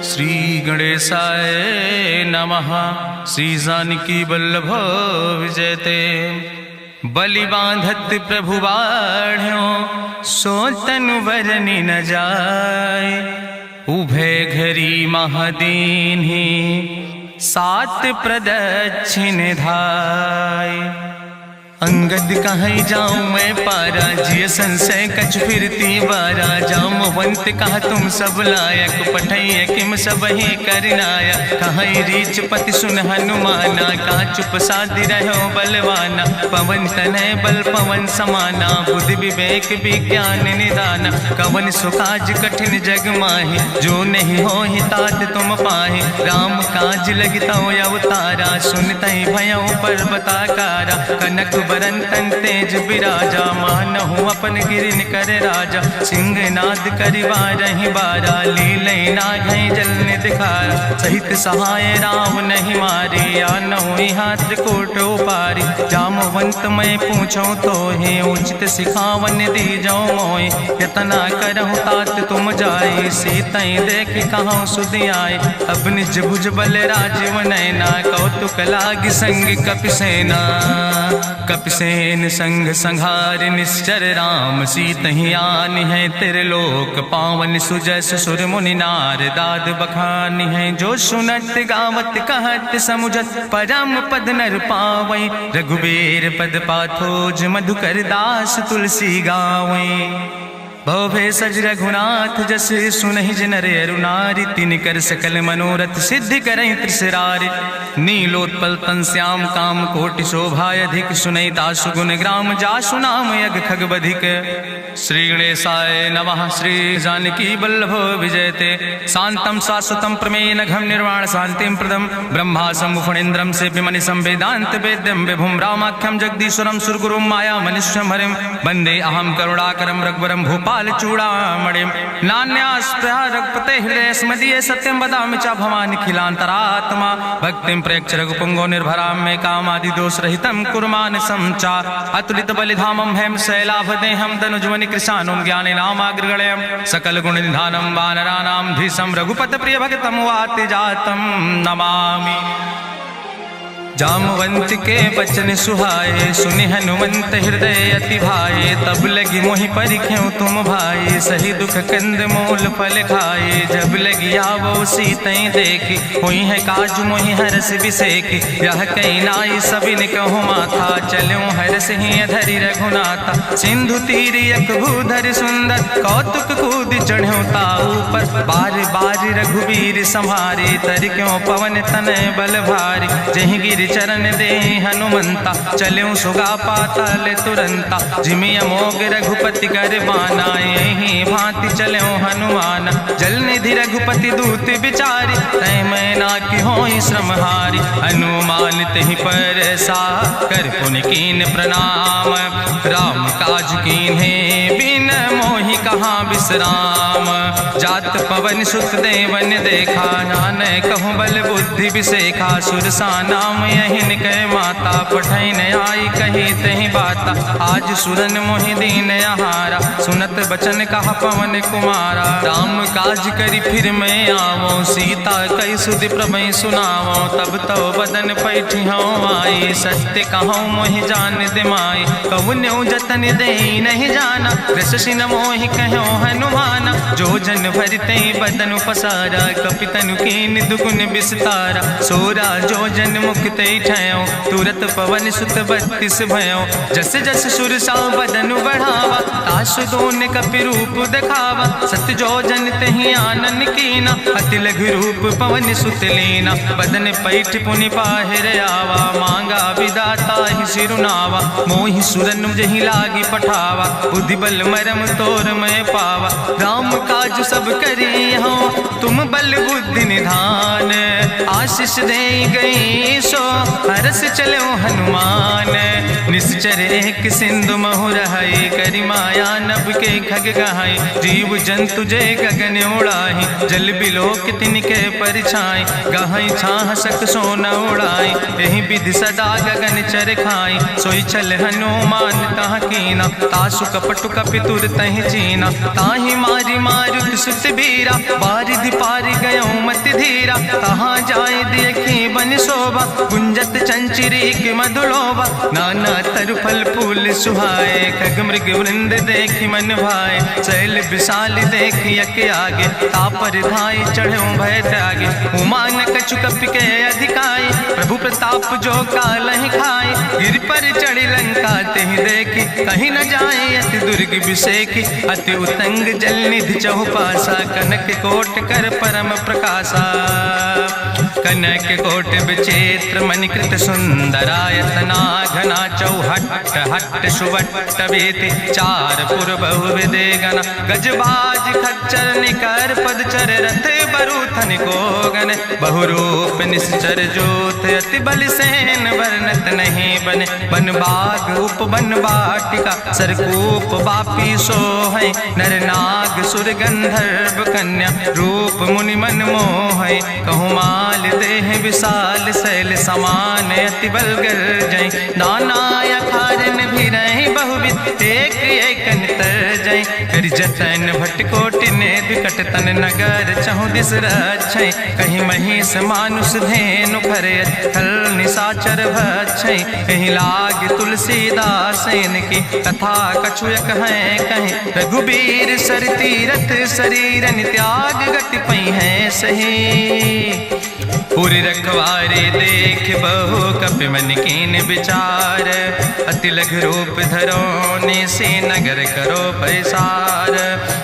श्री गणेशाय नमः। श्री जानकी वल्लभ विजयते। बलि बांधत प्रभु बाढ़ो सो तनु बरनि न जाय। उभय घरी महादीन्हि सात प्रदक्षिण धाय। अंगद कहीं जाऊं मैं पारा जिय संशय कछ फिरती बारा। जामवंत कहा तुम सब लायक पठैय किम सब ही करनाया। कहीं रीच पति सुन हनुमाना कहा चुप साधि रहो बलवाना। पवन तनय बल पवन समाना बुद्धि विवेक विज्ञान निदाना। कवन सुकाज कठिन जग माहि जो नहीं हो ही तात तुम पाहि। राम काज लगितो अवतारा सुनतहि भयउ पर्वताकारा। कनक बरन तन तेज बिराजा मानहु अपन गिरिन कर राजा। सिंह नाद करिवारहि बारा लीलै नागहि जल दिखारा। सहित सहाय राम नहीं मारे आनहु यहाँ त्रिकूट उपारी। जामवंत मैं पूछो तो हे उचित सिखावन दीजो मोय। यतना करहु तात तुम जाए सीतई देख कहूँ सुधि आए। अब निज भुज बल राजीव नैना कौतुक लाग संग कपिसेना। कपिसेन संग संहार निश्चर राम सीतहि आनि है त्रिलोक पावन। सुजस सुर मुनि नार दाद बखानि है। जो सुनत गावत कहत समुझत परम पद नर पावै। रघुबीर पद पाथोज मधुकर दास तुलसी गावै। भवभय सज रघुनाथ जस सुनहि नर अरु नारी। तिन कर सकल मनोरथ सिद्धि करहि त्रिसरारि। नीलोत्पल तन श्याम काम कोटि शोभाय अधिक। सुनहि दासु गुण ग्राम जासु नाम यज्ञ खग बधिक। श्री गणेशाय नमः। श्री जानकी वल्लभ विजयते। शांतम शाश्वतम प्रमेय घम निर्वाण शांतिम प्रदम। ब्रह्मा शंभु फणीन्द्रम से विमनि संवेदांत वेद्यम विभुम रामाख्यम जगदीश्वरम सुरगुरुम माया मनुष्यम हरिम। वंदे अहम करुणाकरम रघुवरम भूपाल चूड़ामणिम। नान्यास्पृहा रघुपते हृदय स्मदीय सत्यम वदामि च भवानि खिलांतरात्मा। भक्तिम प्रयच्छ रघुपुंगो निर्भराम मे कामादि दोष रहितम कुर्मान समचा। अतुलित बलिधामम हेम शैलाभदेहम दनुजवनि कृशानुम ज्ञानि नामाग्रगणयम। सकल गुण निधानम वानराणाम धीसम रघुपत प्रिय भक्तम वाति जातम नमामि। जामवंत के बचन सुहाए सुनि हनुमंत हृदय अति भाए। तब लगी मोहि परिख्यो तुम भाई सही दुख कंद मूल फल खाए। जब लगी आवो सीतई देखी हुई है काज मोहि हरस बिसेखी। यह कई नाई सबिन कहु माथा चलो हरस ही धरि रघुनाथा। सिंधु तीर यक भूधर सुंदर कौतुक कूद चढ़्यो ताऊ पर। बार बार रघुबीर संहारे तर क्यों पवन तनय बल भारी। जहि गिर चरण दे हनुमंता चल्यों सुगा पाताल तुरंता। जिमि अमोघ रघुपति कर बाना यही भांति चल्यों हनुमाना। जल निधि रघुपति दूत बिचारी तय मैना की होई श्रमहारी। हनुमान तहि पर सा कर पुनि कीन प्रणाम। राम काज कीन्हे बिन मोहि कहाँ विश्राम। जात पवन सुत देवन देखा नान कहूँ बल बुद्धि विसेखा। सुरसा नाम यहिन कह माता पठैन आई कही तहि बाता। आज सुरन मोहि दीन आहारा सुनत बचन कहा पवन कुमारा। राम काज करी फिर मैं आवो सीता कई सुधि प्रभु सुनावो। तब तो बदन पैठी हूँ आई सत्य कहूँ मोहि जान दिमाई। कहुन्यु जतन दे नहीं जाना रससिन मोहि कहो हनुमाना। जो जन भरते बदन पसारा कपितनु कीन दुगुन विस्तारा। सोरा जो जन मुक्ते ठयो तुरत पवन सुत 32 भयो। जस जस सुरसा बदन बढ़ावा तासु दोन कपि रूप दिखावा। सत्य जो जन तहि आनन कीना अति लघु रूप पवन सुत लीना। बदन पैठ पुनि पाहिर आवा मांगा विदाता ही सिरुनावा। मोहि सुरन जहि लागी पठावा बुद्धि बल मरम तोर मैं पावा। राम काज सब करी हो तुम बल बुद्धि निधान। आशीष दे गई सो हरस चलो हनुमान। निश्चर एक सिंधु महु रहाई करी माया नभ के खग गहाई। जीव जंतु जय गगन उड़ाही जल बिलोक तिनके परिछाई। गहाई छाह सक सोन उड़ाई यही विधि सदा गगन चर खाई। सोई चल हनुमान तह कीना तासु कपटु कपि तुर तहि चीना। दीना। ताहि मारी मारुत सुत बीरा, बारिधि पारि गयो मत धीरा। तहाँ जाय देखी बन शोभा, गुंजत चंचरीक मधुलोभा। नाना तरु फल फूल सुहाए, खग मृग वृंद देखी मन भाए। शैल विशाल देखी यके आगे, तापर धाय चढ़ो भय त्यागे। उमान कछु कपि के अधिकाई, प्रभु प्रताप जो कालहि खाए। गिर पर चढ़ी लंका तेहि देखी, कहीं न जाए अति दुर्ग विषेखी। अति उतंग जल निधि चहुपासा, कनक कोट कर परम प्रकाशा। कनक कोट विचित्र मणिकृत सुंदरायतना, घना चौहट्ट हट्ट सुवट्ट वेति। चार पुर बहुविधे गण, गजबाज खच्चर निकर पदचर। रथ बरूथन को गण, बहुरूप निश्चर जोत। अति बल सेन वर्णत नहीं बने, बन बाग उप बन बाटिका। सरकूप बापी सोहै, नर नाग सुर गंधर्व कन्या। रूप मुनि मन मोहै, कहूँ माल देह विशाल। शैल समान अति बल गर्जै, नाना अखारन भी रही बहुविध। एक एक नितर जय, कर जतन भट्ट कोटि नेद। कटतन नगर चहु दिस रक्षै, कहीं महिष मानुष धेनु खरे। खल निशाचर भक्षै, कहीं लाग तुलसीदास इनकी। कथा कछुयक है कहीं, रघुबीर सर तीरथ शरीरन त्याग। गति पई है सही, पुर रखवारे देख बहु कपि मन कीन विचार। अति लघु रूप धरोने से नगर करो पैसार।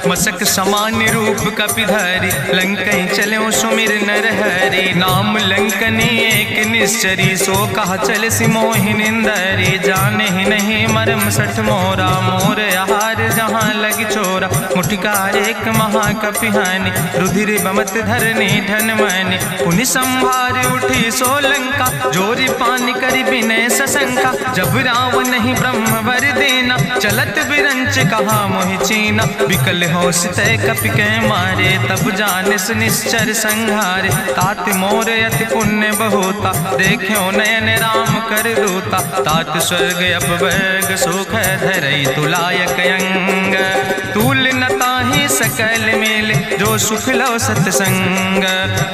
मसक समान रूप कपि धरि, लंकै चलो सुमिर नर हरि। नाम लंकनी एक निश्चरी, सो कहा चल सि मोहि निंदरी। जाने ही नहीं मरम सठ मोरा, मोर आहार जहाँ लग चोरा। मुठिकार एक महाकपि हानि, रुधिर बमत धरनी धन मनि। पुनि संभार उठी सोलंका, जोरी पानी करी विनय सशंका। जब रावण नहीं ब्रह्म वर देना, चलत बिरंच कहा मोहि चीना। विकल होश तय कपि के मारे, तब जानिस निश्चर संहारे। तात मोर अति पुण्य बहुता, देखो नयन राम कर दूता। तात स्वर्ग अपवर्ग सुख धरई, तुलायक अंग। तूल न ताहि सकल मेल, जो सुख लो सतसंग।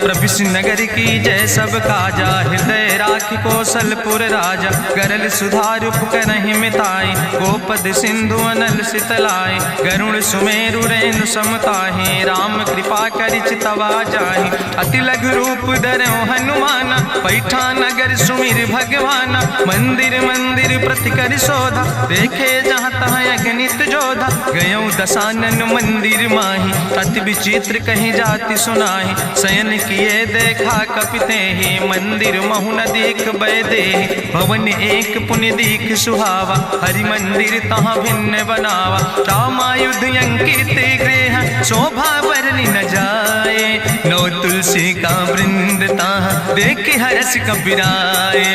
प्रभिस नगर की जय सब काजा, हृदय राखि कौशलपुर राजा। गरल सुधार उपकरहि मिताई, गोपद सिंधु अनल सितलाई। गरुण सुमेरु रेणु समताहि, राम कृपा करि चितवा जाहि। अति लघु रूप धरौ हनुमाना, पैठा नगर सुमिर भगवाना। मंदिर मंदिर प्रति कर शोधा, देखे जहाँ तहाँ अगणित जोधा। गयो दशानन मंदिर माही, अति विचित्र कहीं जाति सुनाही। शयन किए देखा कपि तेहि, मंदिर महु न देख बैदेहि। भवन एक पुनि दीख सुहावा, हरि मंदिर तहाँ भिन्न बनावा। रामायुध अंकित गृह, शोभा बरनि न जाए। नौ तुलसी का वृंद तहाँ, देख हरस कबीराए।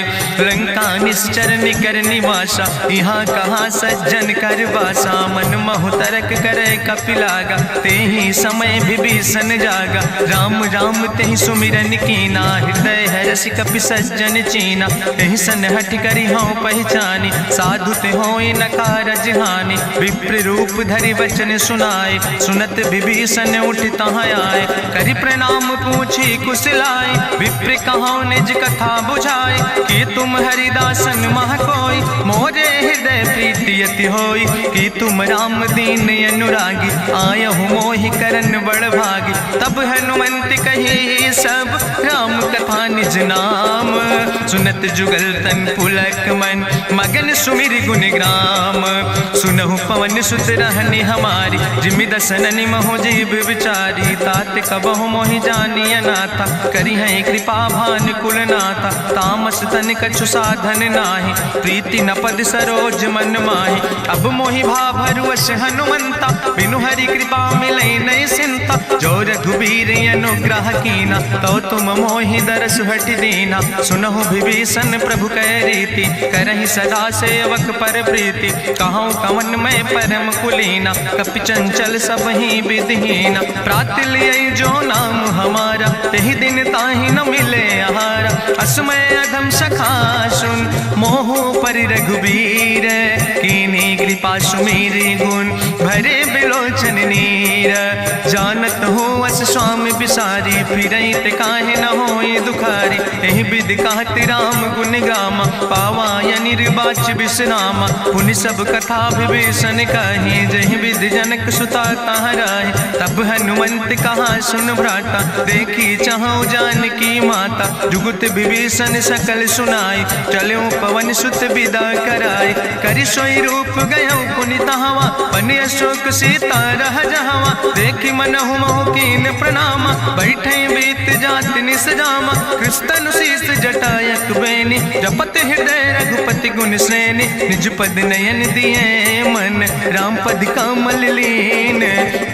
लंका निश्चर निकर निवासा, यहाँ कहाँ सज्जन कर वासा। मन महु तरक करे कपिलागा, तेहि समय विभीषण जागा। राम राम तेहि सुमिरन कीना, हृदय हरस कपि सज्जन चीना। एहि सन हठ करि हऊँ पहचानी, साधु ते होई न कारज हानि। विप्र रूप धरि वचन सुनाए, सुनत विभीषण उठ तहाँ आए। करि प्रणाम पूछी कुशलाए, विप्र कहौं निज कथा बुझाए। कि तुम हरिदासन मह कोई, मोरे हृदय प्रीति अति होई। कि तुम राम दीन अनुरागी, आयहु मोहि करन बड़ भागी। तब हनुमंत कही सब, राम कथा निज नाम। सुनत जुगल तन पुलक मन, मगन सुमिर गुण ग्राम। सुनहु पवन सुत रहनी हमारी, जिमि दसननि महो जीव विचारी। तात कबहु मोहि जानी अनाथा, करी है कृपा भान कुल नाथा। तामस तन कछु साधन नाही, प्रीति न पद सरोज मन माही। अब मोहि भाभरुवश हनुमंता, बिनु हरि कृपा मिलै नहीं सिंता। जो रघुबीर अनुग्रह कीना, तो तुम मोहि दरस हटि दीना। सुनहु विभीषण प्रभु कै रीति, करहि सदा सेवक पर प्रीति। कहूँ कवन मैं परम कुलीना, कपि चंचल सब ही विधिहीना। प्रात लियै जो नाम हमारा, तेहि दिन ताहि न मिले आहारा। असमय अधम सखा सुन, मोहु पर रघुबीर, कीनी कृपा सुमेरी गुण भरे बिलोचन नीर। जानत हो अस स्वामी बिसारी, फिरई ते काहे न होए दुखारी। एहि विधि कहत राम गुण गामा, पावा या निर्बाच विश्रामा। पुनि सब कथा विभीषण कही, जहि विधि जनक सुता कहाँ राहि। तब हनुमंत कहा सुन भ्राता, देखी चाहु जानकी माता। जुगुत विभीषण सकल सुनाई, चलो पवन सुत विदा कराई। करि सोई रूप गयो पुनि तहवा, बन अशोक सीता रह जहवा। देखी मनहु मोह कीन प्रणामा, बैठे बीत जात निस जामा। कृष्ण शीस जटायक बेनी, जपत हृदय रघुपति गुण श्रेणी। निज पद नयन दिए मन, राम पद कमल लीन।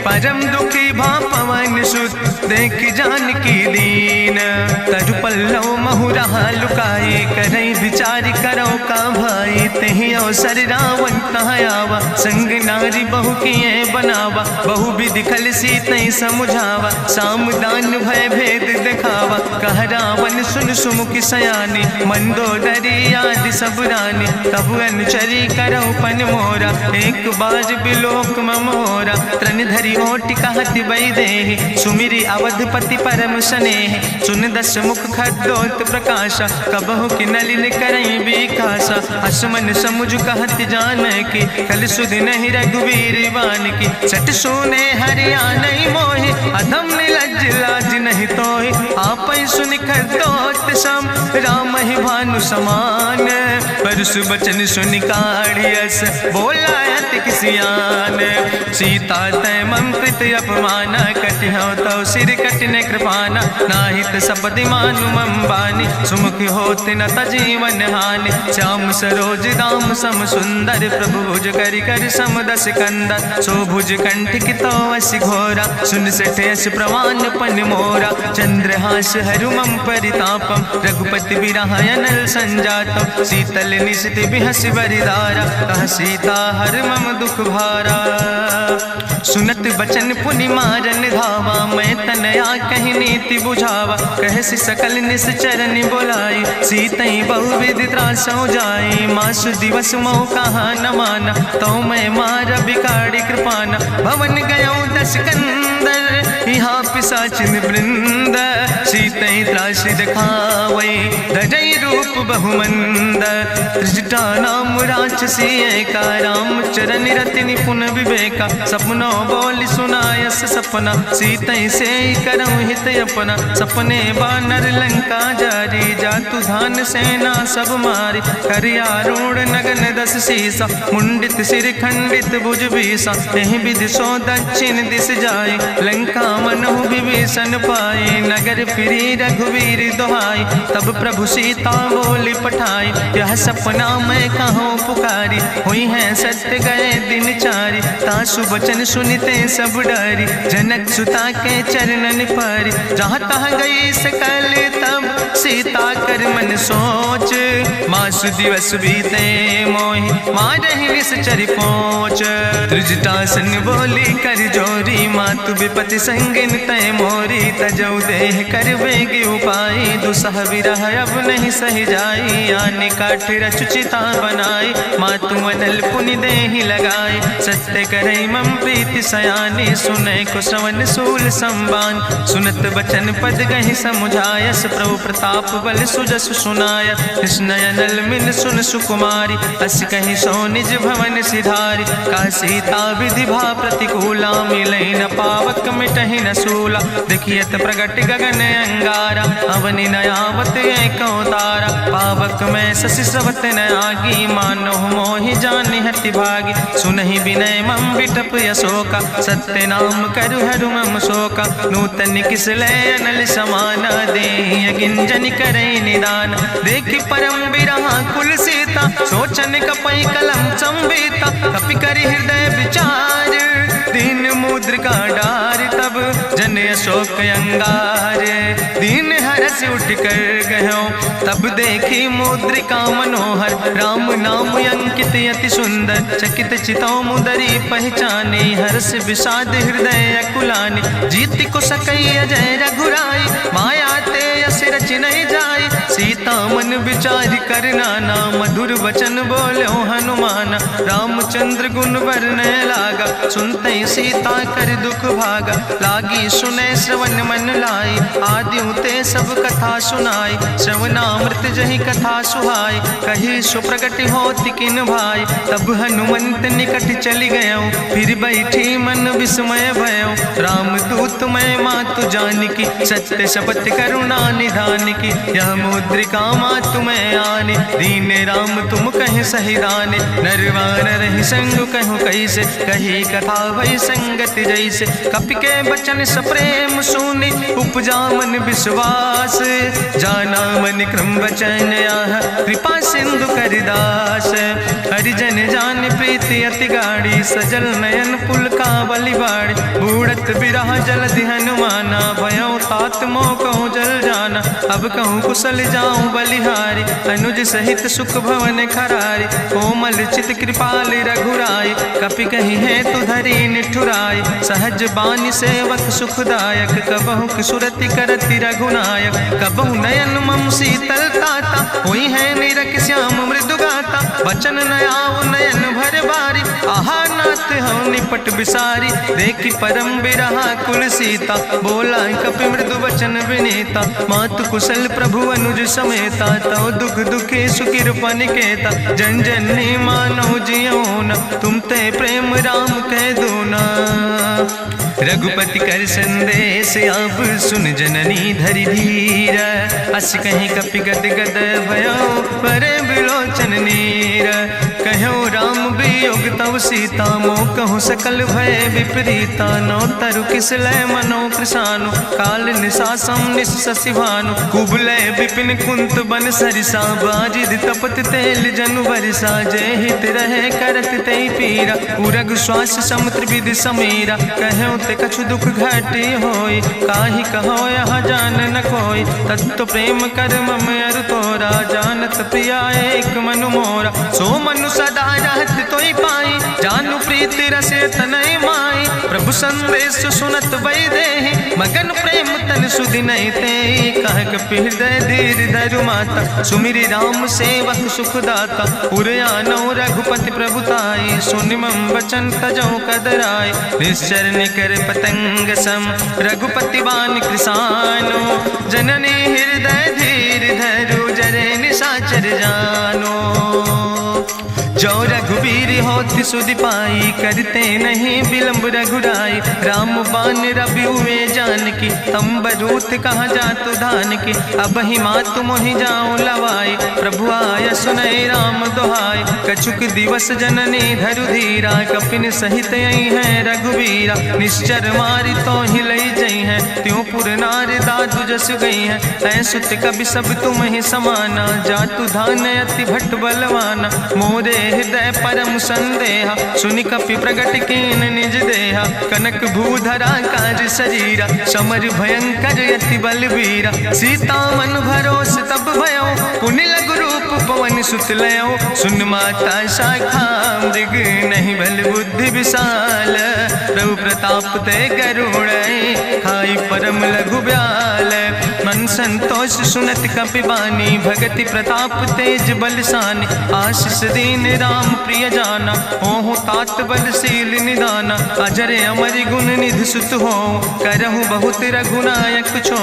परम दुखी भा पवन सुत, देख जानकी दीन। तजु पल्लव महु रहा लुकाई, करई विचार करो का भाई। तेहि अवसर रावण तहाँ आवा, संग नारी बहु किए बनावा। बहु विधि खल सीतई समुझावा, साम दान भय भेद दिखावा। कह रावण सुन सुमुखी सयानी, मंदोदरी आदि सब रानी। तब अनुचरी करो पन मोरा, एक बाज बिलोक ममोरा। त्रन धरि ओट कहत बई देहि, सुमिरी अवधपति परम स्नेह। सुन दस मुख खद्दोत प्रकाशा, कबहु कि नलिन करई बिकासा। असमन समुझ कहत जानकी, कल सुधि नहीं रघुवीर बान की। सट सुने हरियाणई मोहि, अधम निलज्ज लाज नहीं तोहि। आपै सुनि खद्दोत सम, राम ही भानु समान। परसु बचन सुनि काढ़ियस, बोला अति किसियान। सीता तै मम कृत अपमाना, कटिहौ तौ सिर कटिन कृपाना। नाहित सपदि मानु मम बानी, सुमुख होत न तजीवन हानि। श्याम सरोज दाम सम सुंदर, प्रभु भुज करि कर सम दस कंदर। सो भुज कंठ कितो अस घोरा, सुन सठेस प्रवान पन मोरा। चंद्रहास हरु मम परितापम, रघुपति बिरह अनल संजातम। शीतल निशित बिहस बरिदारा, कह सीता हर मम दुख भारा। सुनत बचन पुनि मारन धावा, मैं तनया कहि नीति बुझावा। कहसि सकल निश्चरनि बोलाई, सीतई बहुविधि त्रासौ जाई। मासु दिवस मोह कहा न माना, तो मैं मार बिगाड़ी कृपाना। भवन गयो दस कंदर, यहाँ पिशाचिन वृंद। सीतई त्रास दिखावै, धजई रूप बहुमंद। त्रिजटा नाम राक्षसी एका, राम चरण रति निपुण विवेका। सपनो बोल सुनायस सपना, सीतई से करऊँ हित अपना। सपने बानर लंका जारी, जातु धान सेना सब मारी। करियारूढ़ नगन दस सीसा, मुंडित सिर खंडित भुज बीसा। एहि विधि सो दक्षिण दिस जाई, लंका मनहु विभीषण पाई। नगर फिरी रघुवीर दुहाई, तब प्रभु सीता बोली पठाई। यह सपना मैं कहूँ पुकारी, हुई है सत्य गए दिन चारी। तासु वचन सुनिते सब डरी, जनक सुता के चरणन परी। जहाँ तहाँ गई सकल तब, सीता कर मन सोच। मासु दिवस बीते मोहि, मारहि निश्चर पहुँच। त्रिजटासन बोली कर जोरी, मातु विपति संगिन तय मोरी। तजौ देह कर बेग उपाय, दुसह विरह अब नहीं सही जाई। आने काठ रचुचिता बनाई, मातु अनल पुनि देहि लगाई। सत्य करई मम प्रीति सयानी, सुनै कुशवन सूल संबान। सुनत बचन पद गहि समुझायस, प्रभु प्रताप बल सुजस सुनाय। कृष्णयनल मिल सुन सुकुमारी, अस कहि सो निज भवन सिधारी। का सीता विधि भा प्रतिकूला, मिलई न पावक मिटहि न सूला। देखियत प्रगट गगन अंगारा, अवनि नयावत एक तारा। पावक में शशि सवत न आगी, मानो मोहि जानि हति भागी। सुनहि विनय मम विटप यशोका, सत्य नाम करु हरु मम शोका। नूतन किस लय अनल समाना, देहि गिंजन करई निदान। देखि परम बिरहा कुल सीता, सोचन कपै कलम संवेता। कपि करि हृदय विचार, दीन मुद्रिका डार। तब जन अशोक अंगार, दीन हरस उठ कर गयो। तब देखी मुद्रिका मनोहर, राम नाम अंकित अति सुंदर। चकित चितौ मुदरी पहचाने, हर्ष विषाद हृदय अकुलानी। जीत को सकई अजय रघुराई, माया ते अस रच नहीं जाई। सीता मन मन विचार कर नाना, मधुर वचन बोलो हनुमान। रामचंद्र गुण वर्णय लागा, सुनते सीता कर दुख भागा। लागी सुने श्रवण मन लाई, आदिउ ते सब कथा सुनाई। श्रवणामृत जहि कथा सुहाई, कही सुप्रगट होति किन भाई। तब हनुमंत निकट चली गयो, फिर बैठी मन विस्मय भयो। राम दूत मैं मातु जानकी, सत्य शपथ करुणा निधान की। यह मुद्रिका मातु मैं आने, दीन राम तुम कह सही दाने। नरवान रही संग कहूँ कैसे, कही कथा भई संगत जैसे। कपि के बचन सप्रेम सुनि, उपजा मन विश्वास। जाना मन क्रम वचन आह, कृपा सिंधु करिदास। हरिजन जान प्रीति अति गाढ़ी, सजल नयन पुलकावली बाड़ी। बूढ़त बिरह जलधि हनुमाना, भयो तात मोह कहूँ जल जाना। अब कहूँ कुशल जाऊँ बलिहारी, अनुज सहित सुख भवन खरारी। कोमल चित कृपाल रघुराई, कपि कही है तु धरी निठुराई। सहज बानी सेवक सुखदायक, कबहु सुरति करति रघुनायक। कबहु नयन मम शीतल ताता, हुई है निरख श्याम मृदु गाता। बचन नयाव नयन भर बारी, आहा नाथ हम निपट बिसारी। देखी परम बिरहा कुल सीता, बोला कपि मृदु वचन विनीता। मातु कुशल प्रभु अनुज समेता, तव दुख दुखी सुखिरपन केता। जन जननी मानो जियोना, तुम ते प्रेम राम कह दूना। रघुपति कर संदेश अब सुन जननी धरि धीर। अस कहीं कपि गद गद भयो, परे बिलोचन नीर। कहो राम वियोग तव सीता, मोह कहूँ सकल भय विपरीता। नौ तरु किस लय मनो कृशानु, काल निशासम निशि भानु। कुबलय विपिन कुंत बन सरिसा, बाजिद तपत तेल जनु बरिसा। जय हित रहे करत ते पीरा, उरग श्वास समुद्र विधि समीरा। कहो ते कछु दुख घटी होई, काहि कहो यह जान न कोई। तत्व प्रेम कर मम अरु तोरा, जानत प्रिया एक मनु मोरा। सो मनु सदा रहत तोई पाई, जानु प्रीति रसे तनय माई। प्रभु संदेश सुनत वै देहि, मगन प्रेम तन सुधि नहीं तेहि। कह कपि हृदय धीर धरु माता, सुमिरि राम सेवक सुख दाता। उरयानो रघुपति प्रभुताई, सुनि मम वचन तजौ कदराय। निश्चर निकर पतंग सम, रघुपति बान कृसानो। जननी हृदय धीर धरु, जरे निशाचर जानो। जो रघुवीर होति सुधि पाई, करते नहीं विलंब रघुराई। राम बान रवि हुए जानकी, तंबरूथ कहाँ जातु धान की। अब ही मातु मोहि जाऊँ लवाई, प्रभु आय सुनय राम दुहाई। कछुक दिवस जननी धरु धीरा, कपिन सहित यही है रघुवीरा। निश्चर मारि तो ही लई जई है, त्यों पुर नार दादु जस गई है। ऐसुत कवि सब तुम ही समाना, जातु धान अति भट बलवाना। मोरे हृदय परम संदेहा, सुनि कपि प्रगट कीन निज देहा। कनक भूधरा काज शरीरा, समर भयंकर यति बलवीरा। सीता मन भरोस तब भयो, पुनि लघु रूप पवन सुत लयो। सुन माता शाखा मृग, नहीं बल बुद्धि विशाल। प्रभु प्रताप ते करुणै, खाई परम लघु ब्याल। मन संतोष सुनत कपि बानी, भगति प्रताप तेज बलसानी। आशीष दीन राम प्रिय जाना, ओहु तात बलशील निदाना। अजर अमर गुण निधि सुत हो, करहु बहुत रघुनायक छो।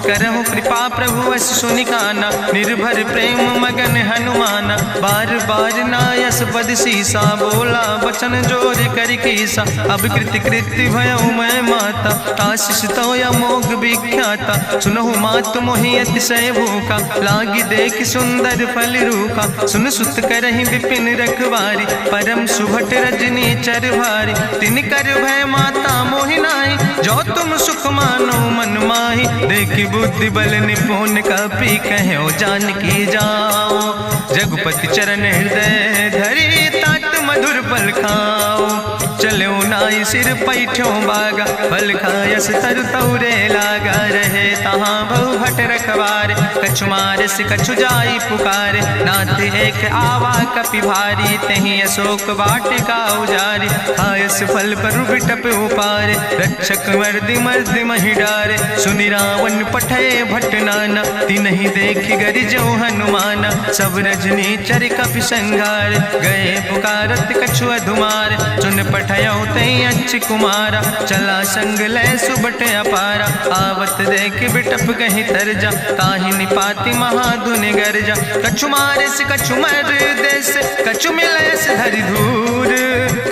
करहु कृपा प्रभु अस सुनिकाना, निर्भर प्रेम मगन हनुमाना। बार बार नायस पद सीसा, बोला वचन जोर कर कीसा। अब कृति कृति भयो मैं माता, आशीष तो अमोघ विख्याता। सुनहु मातु मोहि अतिशय भूखा, लागी देख सुंदर फल रूखा। सुन सुत करहि विपिन रखवारी, परम सुभट रजनी चर भारी। तिन कर भय माता मोहि नाहि, जो तुम सुख मानो मन माहि। देखि बुद्धि बल निपुण कपि कहो जानकी जाओ। जगुपति चरण हृदय धरि, तात मधुर फल खाओ। चलो नाई सिर पैठों बागा, फल खायस तरु तौरे लागा। रहे तहाँ बहु भट रखवारे, कछु मारस कछु जाई पुकारे, नाथ एक आवा कपि भारी, तहीं अशोक वाटिका उजारी, खायस फल पर बिटप उपारे, रक्षक मर्दि मर्दि महि डारे, सुनि रावण पठय भट नाना, तिन्हि देखि गरिजौ हनुमाना, सब रजनी चर कपि संघार, गए पुकारत कछु अधुमार, चुन पठयौ तई अच्छ कुमारा, चला संग लय सुबट अपारा, आवत देख बिटप कहीं तरजा, ताहि निपाति महाधुन गर्जा, कछु मारिस कछु मर देस, कछु मिलस धरि धूर,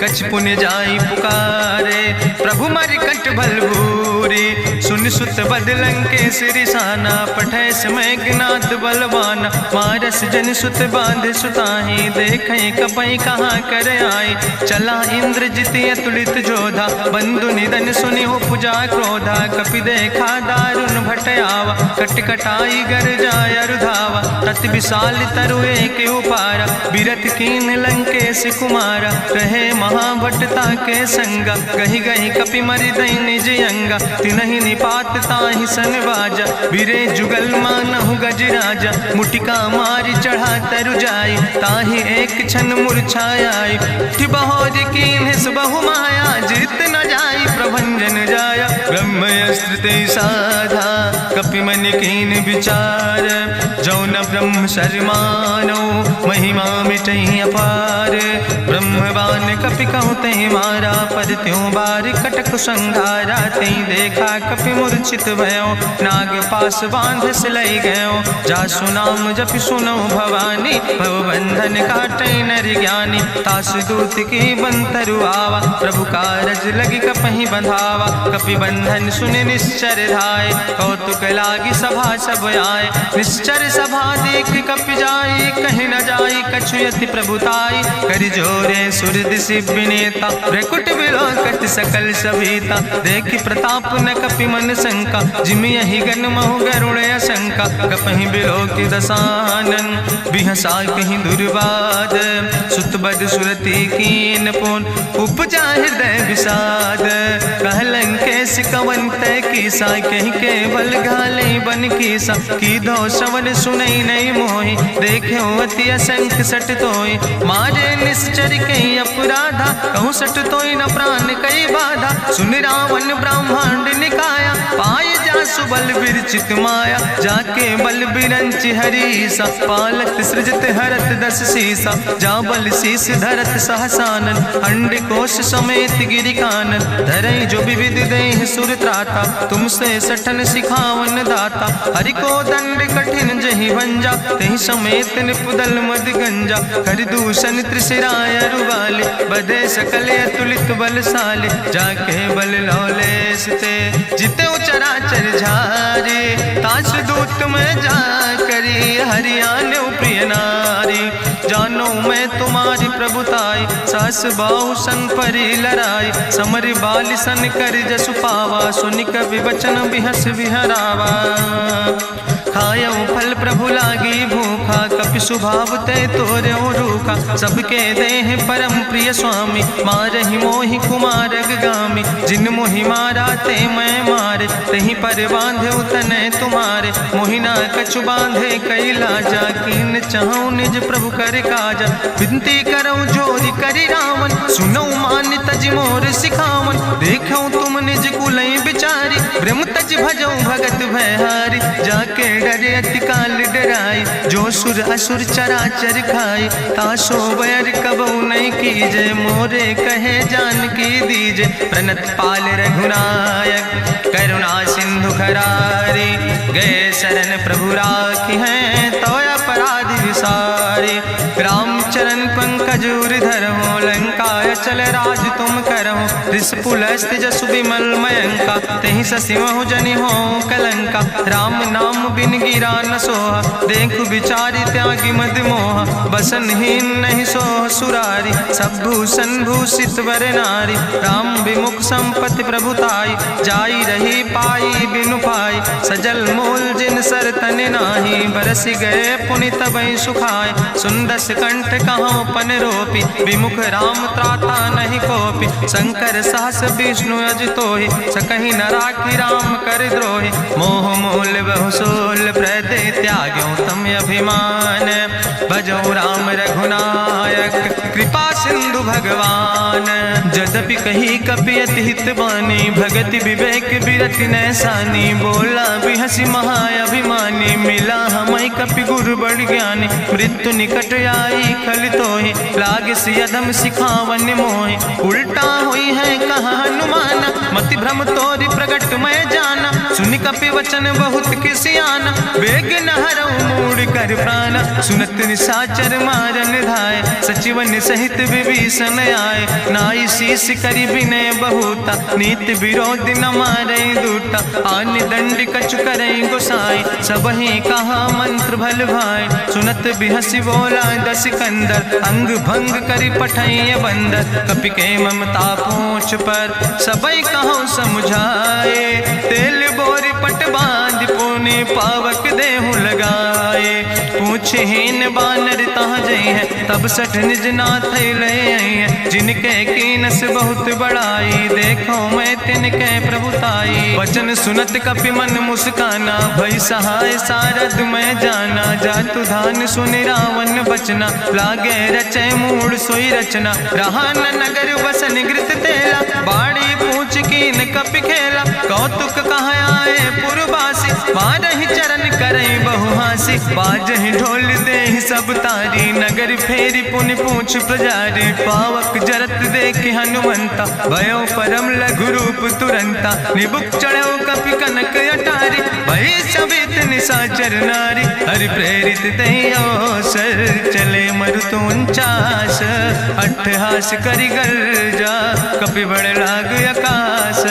कछ पुण्य जाई पुकारे, प्रभु मर कंठ बलभूरी, सुन सुत बदलं के सिरिसाना, पठय समय ज्ञात बलवाना, मारस जन सुत बांध सुताही, देखें कपई कहाँ कर आई, चला इंद्रजित अतुलित जोधा, बंधु निधन सुनि उपजा क्रोधा, कपि देखा दारुण भटयावा, कट कटाई गर जाय रुधावा, तत विशाल तरु एक उपारा, बिरत कीन लंकेश कुमारा, रहे महाभटता के संगा, गही गही कपि मरि दई निज अंगा, तिनहि निपात ताहि सन बाजा, बिरे जुगल मानहु गजराजा, मुटिका मारि चढ़ा तरु जाई, ताहि एक क्षण मूर्छाई, बहोज कीन्हिस बहु माया, जीत न जाई प्रभंजन जाया, ब्रह्मयस्त्र ते साधा, कपि मन कीन विचार, जौन ब्रह्म शर्मानो, महिमा मिटई अपार, ब्रह्मवान कपि कहु तहि मारा, पर त्यों बार कटक संघारा, तई देखा कपि मूर्छित भयो, नाग पास बांध सिलई गयो, जासु नाम जपि सुनो भवानी, भवबंधन काटई नर ज्ञानी, तास दूत की बंतरु आवा, प्रभु कारज लगी कपहि बंधावा, कपि बंधन सुनि निश्चर धाय, कौतुक लागी सभा सब आए, निश्चर सभा देख कपि जाई, कहीं न जाई कछु यति प्रभुताई, करि जोरे सुर दिसि विनेता, ब्रकुट बिलोकत सकल सभीता, देखि प्रताप न कपि मन शंका, जिमि यहि गन महु गरुण शंका, कपहि बिलोकि दसानन, बिहसा कहीं दुर्वाद, सुत बद सुरति कीन पुन, उपजा हृदय विषाद, कहलन केस कवन तय कीसा, कहीं केवल घाले बन कीसा, की दो श्रवण सुनई नहीं मोहि, देख्यो अति असंख्य सट तोय, मारे निश्चर कई अपराधा, कहूँ सट तोय न प्राण कई बाधा, सुन रावण ब्रह्मांड निकाया, पाय जासु बल विरचित माया, जाके बल बिरंच हरीसा, पालत सृजत हरत दस सीसा, जा बल शीस धरत सहसानन, अंड कोश समेत गिरि कानन, धरई जो विविध देह सुर त्राता, तुमसे सठन सिखावन दाता, हरि को दंड कठिन जहि भंजा, तहि समेत निपुदल मद गंजा, कर दूषण त्रिशिराय रुवाले, बधे सकल अतुलित बलशाले, जाके बल लौलेस ते, जिते चराचर झारे, ताश दूत में जा करी, हरियाण प्रिय नारी, जानो मैं तुम्हारी प्रभुताई, सास बाहु सन परी लड़ाई, समर बाल सन कर जसु पावा, सुनि कवि वचन बिहस विहरावा, खायौ फल प्रभु लागी भूखा, कपि सुभाव ते तोर्यो रूखा, सबके देह परम प्रिय स्वामी, मारहि मोहि कुमारग गामी, जिन मोहि मारा ते मैं मारे, तहीं पर बांधे तने तुम्हारे, मोहिना कछु बांधे कई लाजा, कीन चाहूं निज प्रभु कर काजा, विनती करऊं जोरि करि रावण, सुनौ मान तज मोर सिखावन, देखऊं तुम निज कुलई बिचारी, ब्रह्म तज भजऊं भगत भयहारी, जाके डरे अति काल डराई, जो सुर असुर चराचर खाई, तासो बैर कबऊ नहीं कीजे, मोरे कहे जान की दीजे, प्रणत पाल रघुनायक करुणा सिंधु खरारी, गए शरण प्रभु राखी हैं तो अपराध विसारी, रामचरण पंकज उर धरहु, लंकाय चल राज तुम करहु, रिसपुलस्त जसु विमल मयंका, तहि ससिमहु जनि हो कलंका, राम नाम बिन गिरा न सोहा, देखु बिचारी त्यागी मद मोहा, बसनहीन नहीं सोह सुरारी, सब भूषण भूषित वर नारी, राम विमुख संपत्ति प्रभुताई, जाई रही पाई बिनु पाई, सजल मोल जिन सर तन नाही, बरस गए पुनि तबई सुखाए। सुंदस कंठ कहाँ पन रोपी, विमुख राम त्राता नहीं कोपी। शंकर सहस विष्णु अज तोहि, सकहि न राखी राम कर द्रोहि। मोह मूल बहुसोल प्रदे, त्याग्यो तम अभिमान। भजो राम रघुनायक, कृपा सिंधु भगवान। यद्यपि कही कपि अति हित बानी, भगति विवेक बिरति नैसानी। बोला बिहसी महाअभिमानी, मिला हमई कपि गुरु बड़ ज्ञानी। मृत्यु निकट आई खल तोहि, लागे सियदम सिखावन मोहि। उल्टा हुई है कहा हनुमान, मति भ्रम तोरि प्रगट मैं जाना। सुनि कपि वचन बहुत किसियाना, बेग न हरऊ मूढ़ कर प्राण। सुनत निशाचर मारन धाय, सचिवन सहित विभीषण आए। नाई शीस करि विनय बहुता, नीति विरोध न मारे दूता। आन दंड कछु करे गोसाई, सबहि कहा मंत्र भल भाई। सुनत बिहसी बोला दस कंदर, अंग भंग करि पठैय बंदर। कपि के ममता पूछ पर, सबई कहो समुझाए। तेल बोरी पट बांध पुनि, पावक देहु लगाए। पूछे हीन बानर तहाँ जई है, तब सठ निज नाथ ले आई है। जिनके कीनस बहुत बड़ाई, देखो मैं तिनके प्रभुताई। वचन सुनत कपि मन मुस्काना, भई सहाय सारद मैं जाना। जातु धान सुनि रावण बचना, लागे रचे मूढ़ सोई रचना। रहा न नगर बसन घृत तेला, बाड़ी पूछ कीन कपि खेला। कौतुक कहाँ आए पुरवासी, मारहि चरण करई बहुहासी। बाजहि ढोल देहि सब तारी, नगर फेरी पुनि पूछ प्रजारी। पावक जरत देखि हनुमंता, भयो परम लघु रूप तुरंता। निबुक चढ़ो कपि कनक अटारी, भई सबित निशाचर नारी। हरि प्रेरित तहि अवसर, चले मरुत 49। अट्ठहास करि गर्जा, कपि बड़ लाग आकाश।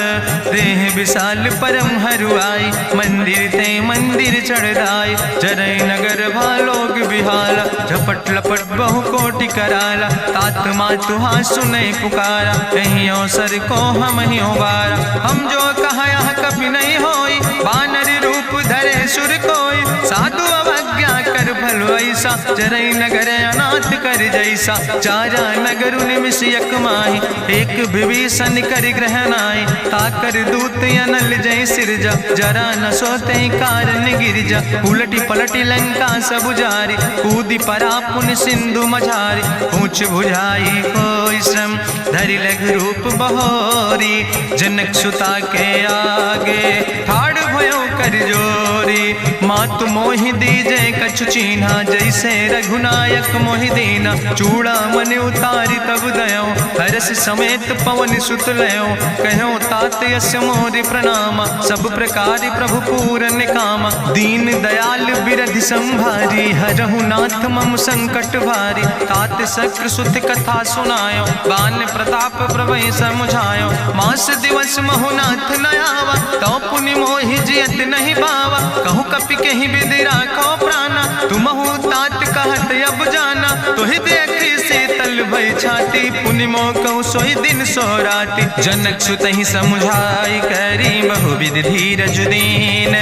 देह विशाल परम हरुआई, मंदिर ते मंदिर चढ़ाई। जरई नगर भालोग बिहाला, झपट लपट बहु कोटि कराला। तात मातु हाँ सुनै पुकारा, कहीं अवसर को हम ही बारा। हम जो कहा यहाँ कभी नहीं होई, बानर रूप धरे सुर कोई। साधु अवज्ञा कर फल ऐसा, जरई नगर अनाथ कर जैसा। चारा नगर निमिष यक माही, एक विभीषण कर ग्रहण आई। ताकर दूत अनल जय सिरजा, जरा न सोते कारण गिरजा। उलटी पलटी लंका सब जारी, कूदी परा पुन सिंधु मझारी। पूछ बुझाई कोई श्रम, धरि लघु रूप बहोरी। जनक सुता के आगे, ठाड़ भयो कर जोरी। मातु मोहि दीजे कछु चीन्हा, जैसे रघुनायक मोहि दीना। चूड़ा मन उतारी तब दयो, हरस समेत पवन सुत लयो। कहो तात यस मोरि प्रणामा, सब प्रकार प्रभु पूरन कामा। दीन दयाल बिरधि संभारी, हरहु नाथ मम संकट भारी। तात शक्र सुत कथा सुनायो, बान प्रताप प्रभय समुझायो। मास दिवस महु नाथ न आवा, तो पुनि मोहि जियत नहीं बावा। कहु कपि कहीं विधि राखो प्राणा, तुमहु तात कहत अब जाना। तोहि देखी शीतल भई छाती, पुनि मोह कहु सोई दिन सो राति। जनक सुतहि समुझाई करी, बहु विधि धीरज दीन।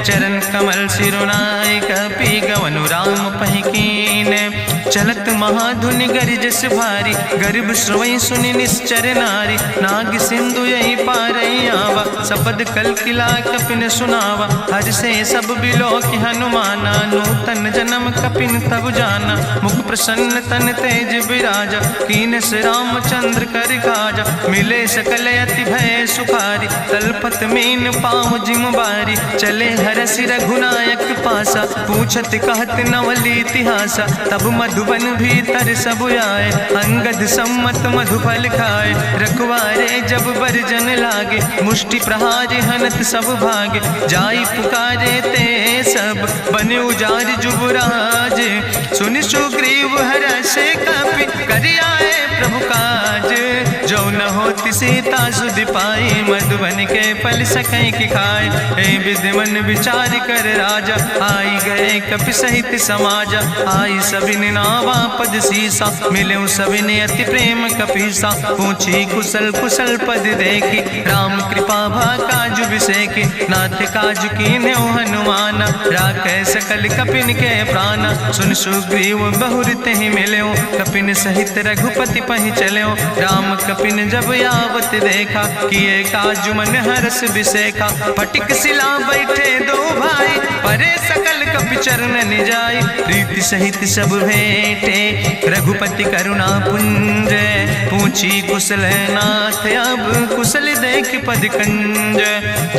चरण कमल सिरुनाई, कपि गवनु राम पहि कीन। चलत महाधुनि गरिजस भारी, गर्भ श्रवई सुनि निश्चर नारी। नाग सिंधु यही पारई आवा, सबद कल किला कपिन सुनावा। हर से सब बिलो कि हनुमाना, नूतन जन्म कपिन तब जाना। मुख प्रसन्न तन तेज विराजा, कीनस रामचंद्र कर काजा। मिले सकल अति भय सुखारी, तलपत मीन पाँव जिम बारी। चले हरस रघुनायक पासा, पूछत कहत नवल इतिहासा। तब मधुबन भीतर सब आए, अंगद सम्मत मधुफल खाए। रखवारे जब बरजन लागे, मुष्टि प्रहार हनत सब भागे। जाई पुकारे ते सब, बने उजार जुबराज। सुनि सुग्रीव हरषे कपि, करि आए प्रभु काज। जो न होति सीता सुधि पाई, मधुबन के फल सकै की खाए। हे विधि मन विचार कर राजा, आई गए कपि सहित समाजा। आई सबिन नावा पद सीसा, मिले सबिन अति प्रेम कपीसा। पूछी कुशल कुशल पद देखी, राम कृपा भा काजु बिसेकी। नाथ काजु कीन्यो हनुमाना, राखे सकल कपिन के प्राणा। सुन सुग्रीव बहुर तेहि मिल्यो, कपिन सहित रघुपति पहि चल्यो। राम कपिन जब यावत देखा, किए काजु मन हरस बिसेखा। फटिक सिला बैठे दो भाई, परे सकल कपि चरण जाय। प्रीति सहित सब भेंटे, रघुपति करुणा पुंज। पूछी कुशल नाथ, अब कुशल देख पद कंज।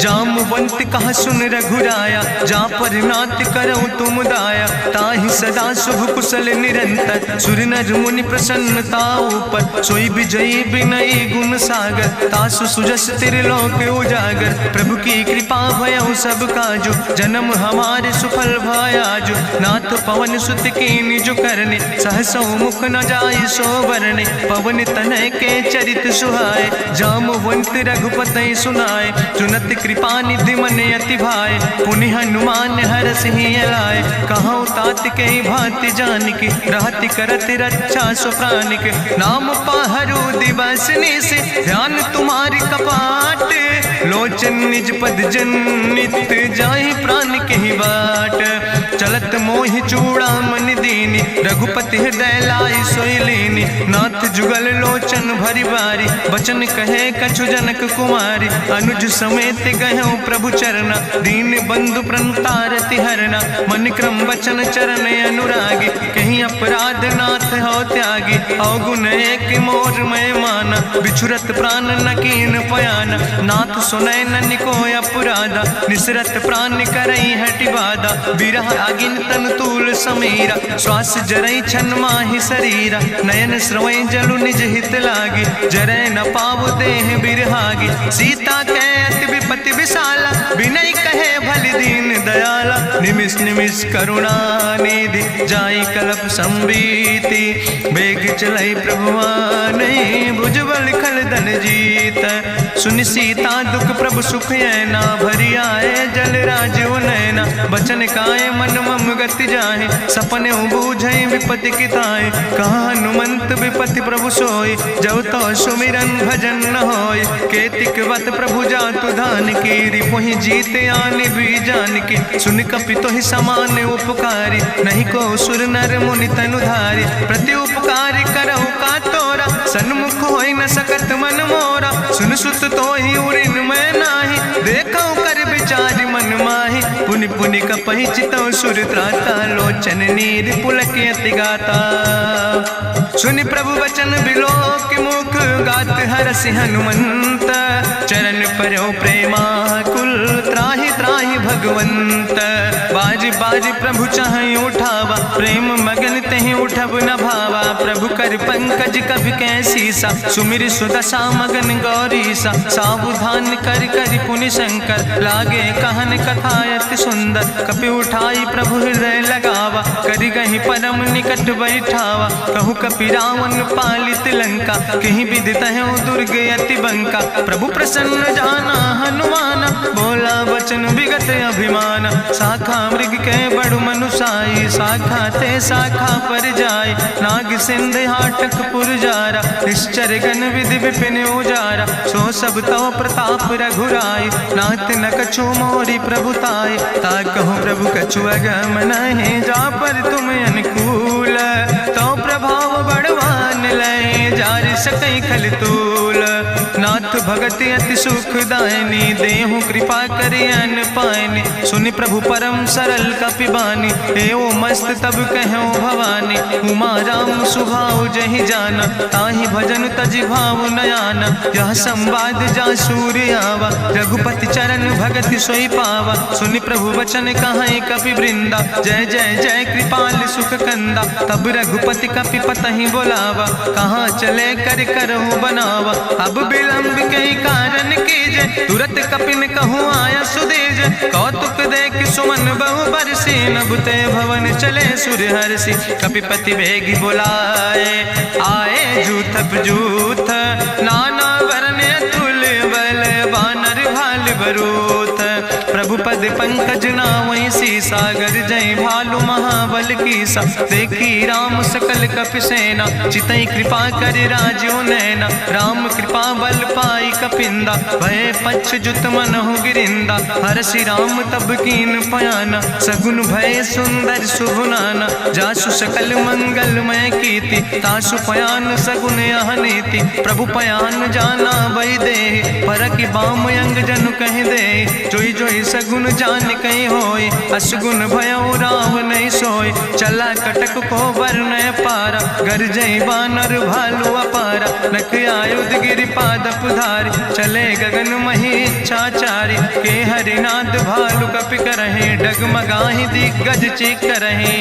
जामवंत कहा सुन रघुराया, जा पर नाथ करो तुम दाया। ताहि सदा शुभ कुशल निरंतर, सुर नर मुनि प्रसन्नता ऊपर। सोई विजयी विनयी गुण सागर, तासु सुजस त्रिलोक उजागर। प्रभु की कृपा भयउ सब काजु, जन्म हमारे सुफल भयाजु। नाथ पवन सुत की निज करने, सहसो मुख न जाय सो वरने। पवन तनय के चरित सुहाए, जामवंत रघुपति सुनाए। चुनत कृपा निधि मन अति भाए, पुनि हनुमान हरस ही लाए। कहूँ तात के भांति जानकी, रहति करत रक्षा सो प्राणिक। नाम पाहरु दिवस निस, ध्यान तुम्हारी कपाट। लोचन निज पद जनित, जाहि प्राण के ही बाट। चलत मोहि चूड़ामन दीनी, रघुपति हृदय लाई सोई लीनी। नाथ जुगल लोचन भरि बारी, बचन कहे कछु जनक कुमारी। अनुज समेत गयो प्रभु चरना, दीन बंधु प्रणतारति हरना। मन क्रम वचन चरण अनुरागी, कहीं अपराध नाथ हो त्यागी। अवगुण एक मोर मैं माना, बिछुरत प्राण न कीन पयाना। नाथ सुनय नन को अपराधा, निसरत प्राण करई हटि बाधा। बिरह अगिन तन तूल समीरा, श्वास जरई छन माहि शरीरा। नयन श्रवै जलु निज हित लागी, जरै न पाव देह बिरहागी। सीता के अति विपति विशाला, बिनय कहे भलि दीन दयाला। निमिष निमिष करुणा निधि, जाई कलप संबीति। बेग चलै प्रभुआनै, भुजबल खल दल जीत। सुनि सीता दुख प्रभु सुख ऐना, भरि आए जल राजो नैना। बचन काए मन मम गति जाहे, सपने बूझै विपति किताए। कहा हनुमंत विपति प्रभु सोई, जब तो सुमिरन भजन न होय। केतिक वत प्रभु जातु धान की, रिपुहि जीत आने भी जान की। सुन कपि तोहि समान उपकारी, नहीं को सुर नर मुनि तनुधारी। प्रति उपकारी करहु का तोरा, सन्मुख होई न सकत मन मोरा। सुन सुत तोहि उरिन मैं नाही, देखौ कर विचार मन माहि। पुनि पुनि कपहि चितौ सुर त्राता, लोचन नीर पुलक अति गाता। सुनि प्रभु वचन बिलोक मुख, गात हरसि हनुमंत। चरण पर्यो प्रेमाकुल, त्राहि त्राहि भगवंत। बाज बाज प्रभु चाहि उठावा, प्रेम मगन तेहि उठब न भावा। प्रभु कर पंकज कभि कैसीसा, सुमिर सुदशा मगन गौरीसा। सावधान कर कर पुनि शंकर, लागे कहन कथा अति सुंदर। कपि उठाई प्रभु हृदय लगावा, करि गहि परम निकट बैठावा। कहु कपि रावण पालित लंका, कहीं विधि तहु दुर्ग अति बंका। प्रभु प्रसन्न जाना हनुमाना, बोला वचन विगत अभिमाना। शाखा मृग के बड़ु मनुसाई, शाखा ते शाखा पर जाय। नाग सिंध हाटक पुर जारा, निश्चर गण विधि विपिन उजारा। सो सब तव प्रताप रघुराई, नाथ न कछु मोरी प्रभुताई। ता कहूँ प्रभु कछु अगम नहीं, जा पर तुम अनुकूल। तो प्रभाव बड़वान लय, जार सकई खल तूल। नाथ भगति अति सुखदायनी, देहु कृपा करि अन पायनी। सुनि प्रभु परम सरल कपिबानी, एओ मस्त तब कहूँ भवानी। उमा राम सुभाव जहि जाना, ताहि भजन तजि भाव नयाना। यह संवाद जा सूर्य आवा, रघुपति चरण भगति सोई पावा। सुनि प्रभु वचन कहाई कपि वृंदा, जय जय जय कृपाल सुख कंदा। तब रघुपति कपि पतहि बोलावा, कहाँ चले कर करहु बनावा। अब विलंब के कारण कीजे, तुरत कपिन कहूँ आया सुदेज। कौतुक देख सुमन बहु बरसी, नभ ते भवन चले सुर हरसी। कपिपति वेगी बुलाए, आए जूथ जूथ नाना वरन बरूथ। प्रभु पद पंकज नावै सीसा, गर्जै भालु महाबल कीसा। देखी राम सकल कपि सेना, चितई कृपा कर राजो नैना। राम कृपा बल पाई कपिंदा, भय पक्ष जुत मनहु गिरिंदा। हरसि राम तब कीन पयाना, सगुन भय सुंदर शुभ नाना। जासु सकल मंगलमय कीर्ति, तासु पयान सगुन अहनीति। प्रभु पयान जाना बई दे, परकि बाम अंग जनु कह दे। जोई जोई सगुन जान कहीं होय, असगुन भयो राम नहीं सोय। चला कटक को वर्णय पारा, गरजई बानर भालु अपारा। नख आयुध गिरि पादप धारी, चले गगन मही इच्छाचारी। के हरिनाद भालु कपि करहि, डगमगाहि दिग्गज चिकरहि।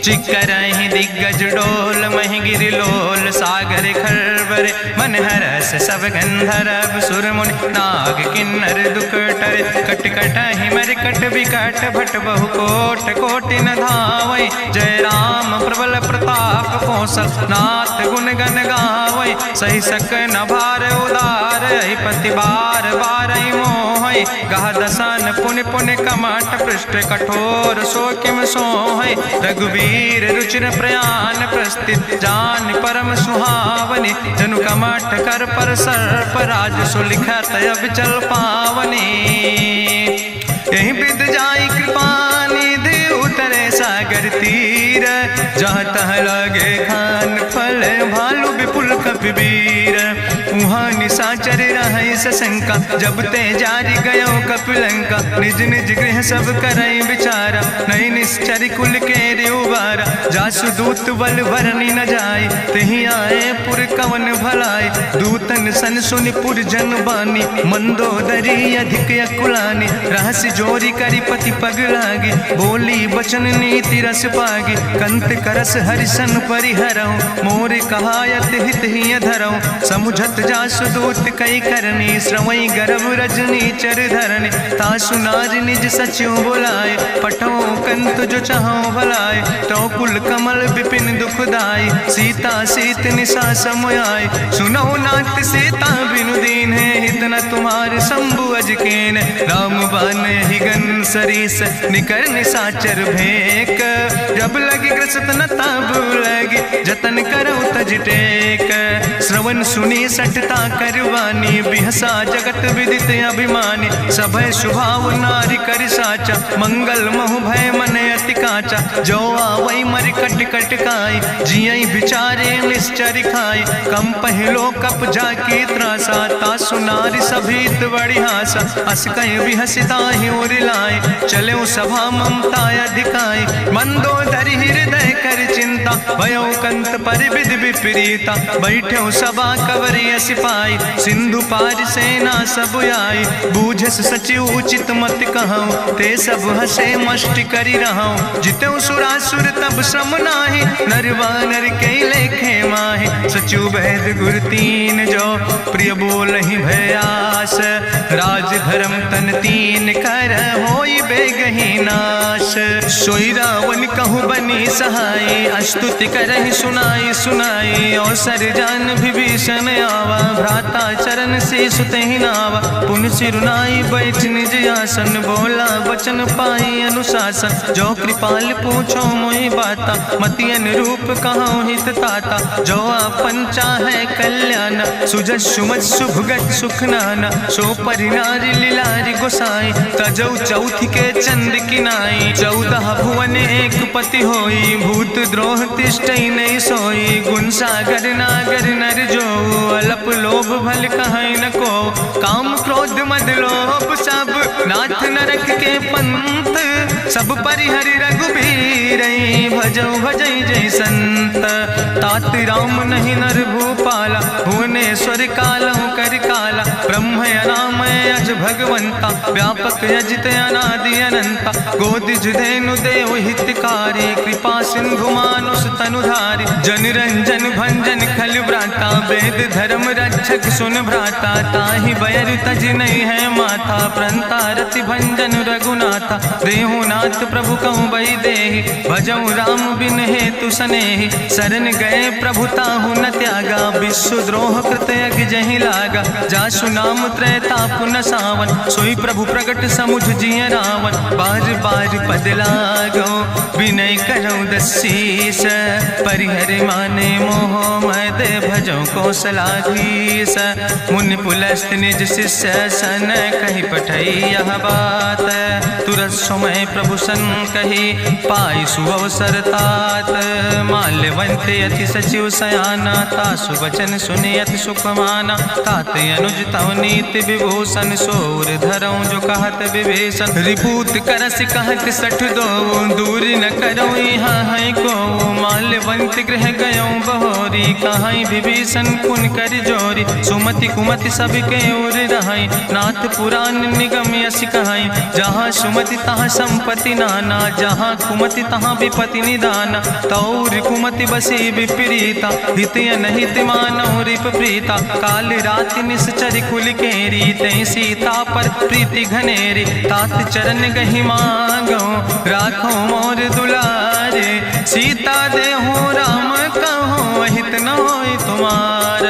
चिकरहि दिग्गज डोल, महि गिरि लोल। सागर खरबर मन हरस, सब गंधर्व सुर मुनि। नाग किन्नर दुख टरे, कट कटहि मरकट विकट। भट बहु कोट कोटि न धावै, जय राम प्रबल प्रताप कौशल। नाथ गुण गण गावै, सही सक न भार उदार। पति बार बार मोहै, गह दसन पुनि पुनि कमठ। पृष्ठ कठोर सो किम सोहै, रघुवीर रुचिर प्रयाण। प्रस्थित जान परम सुहावनी, जनु कमठ कर पर सर्प। राज सुलिखत अविचल पावनी, यही विद जाई कृपा निधि। उतरे सागर तीर, जहाँ तह लगे खान फल। भालु विपुल कपिवीर, उहाँ निशाचर रहै सशंका। जब ते जारी गयो कपिलंका, निज निज गृह सब करई विचारा। नहीं निश्चर कुल के रेउबारा, जासु दूत बल भरनी न जाय। तेहि आए पुर कवन भलाई, दूतन सन सुनि पुर जन बानी। मंदोदरी अधिक अकुलानी, रहस्य जोरी करि पति पग लागी। बोली बचन नीति रस पागी, कंत करस हरिसन परिहरऊँ। मोर कहायत हित ही धरऊँ, समुझत जासु दूत कई करनी। श्रवई गर्भ रजनी चर धरनी, तासु नार निज सचिव बुलाए। पठो कंत जो चाहो भलाए, तो कुल कमल विपिन दुखदाई। सीता सीत निशा समयाय, सुनो नाथ सीता बिनु दीन है। हित न तुम्हार शंभु अजकेन, राम बान ही गन सरीस। निकर निशाचर भेक, जब लगी ग्रसत न तब लगी। जतन करो तज टेक, श्रवण सुनी सटता करवानी। बिहसा जगत विदित अभिमानी, सभय स्वभाव नारी कर साचा। मंगल महु भय मन अति काचा, जो आवै मर कट कट खाई। जियई विचारे निश्चर खाई, कम पहलो कप जाकी त्रासा। तासु नारी सभीत बड़ी हासा, अस कहीं विहसिता ही उर लाए। चले सभा ममता अधिकाई, मंदोदरी हृदय कर चिंता। भयो कंत पर विधि विपरीता, बैठे सभा कवरिय सिपाही। सिंधु पार सेना सब आई, बूझस सचिव उचित मत कहूँ। ते सब हसे मष्टि करि रहूँ, जितऊ सुरासुर तब श्रम नाही। नरवानर के लेखे माहि, सचिव वैद गुर तीन जो। प्रिय बोलहि भयास, राज धर्म तन तीन कर। होई बेगहि नाश, सोई रावण कहूँ बनी सहाय। अस्तुति करहि सुनाई सुनाई, अवसर जान विभीषण आवा। भ्राता चरण से सुतहि नावा, पुन सिरुनाई बैठ निज आसन। बोला वचन पाई अनुशासन, जो कृपाल पूछो मोहि बाता। मति अनुरूप कहूँ हित ताता, जो आपन चाहे कल्याण। सुजस सुमत सुभगत सुख नाना, सो परिनारी लीलारी गोसाई। तजौ चौथ के चंद किनाई, 14 भुवन एक पति होई। भूत द्रोह तिष्ठई नहीं सोई, गुण सागर नागर नर जो। अलप लोभ भल कहीं न को, काम क्रोध मद लोभ सब। नाथ नरक के पंथ, सब परिहरि रघुबीर। भजौ भजई जय संत, तात राम नहीं नर भूपाला। भुवनेश्वर कालहु कर काला, ब्रह्म अनामय अज भगवंता। व्यापक अजित अनादि अनंता, गोदिज धेनु देव हितकारी। कृपा सिंधु मानुष तनुधारी, जन रंजन भंजन खल व्राता। वेद धर्म रक्षक सुन भ्राता, ताहि बयर तज नहीं है माथा। प्रंता रति भंजन रघुनाथा, देहु नाथ प्रभु कहूँ बई देहि। भजऊ राम बिन हेतु सनेहि, शरण गए प्रभु ताहु न त्यागा, विश्व द्रोह कृत अग जहि लागा, जासु नाम त्रैताप न सावन, सोई प्रभु प्रगट समुझ जिय रावण, बार बार पद लागो विनय करऊँ दसीस, परिहर माने मोह मद भजऊ कौशलाधीश, मुनि पुलस्त निज शिष्य सन कहि पठई यह बात, तुरत समय प्रभु सन कही पाई सुअवसर तात, माल्यवंत अति सचिव सयाना, तासु वचन सुनि अति सुख माना, तात अनुज तव नीति विभूषण, सोर धरऊँ जो कहत विभीषण, रिपूत करस कहत सठ दो, दूर न करऊँ यहाँ है को, माल्यवंत गृह गयऊँ बहोरी, कहाई विभीषण पुन कर जोरी, सुमति कुमति सबके ओर रहाई, नाथ पुराण निगम यश कहाई, जहाँ सुमति तहाँ संपत्ति नाना, जहाँ कुमति तहाँ विपति निदाना, तौर कुमति बसी विपरीता, हित अनहित मानव रिप प्रीता, काल राति निश्चर कुल केरी, तै सीता पर प्रीति घनेरी, तात चरण गहि मांगो राखो मोर दुलारे, सीता देहु राम कहो अहित न होय तुम्हार,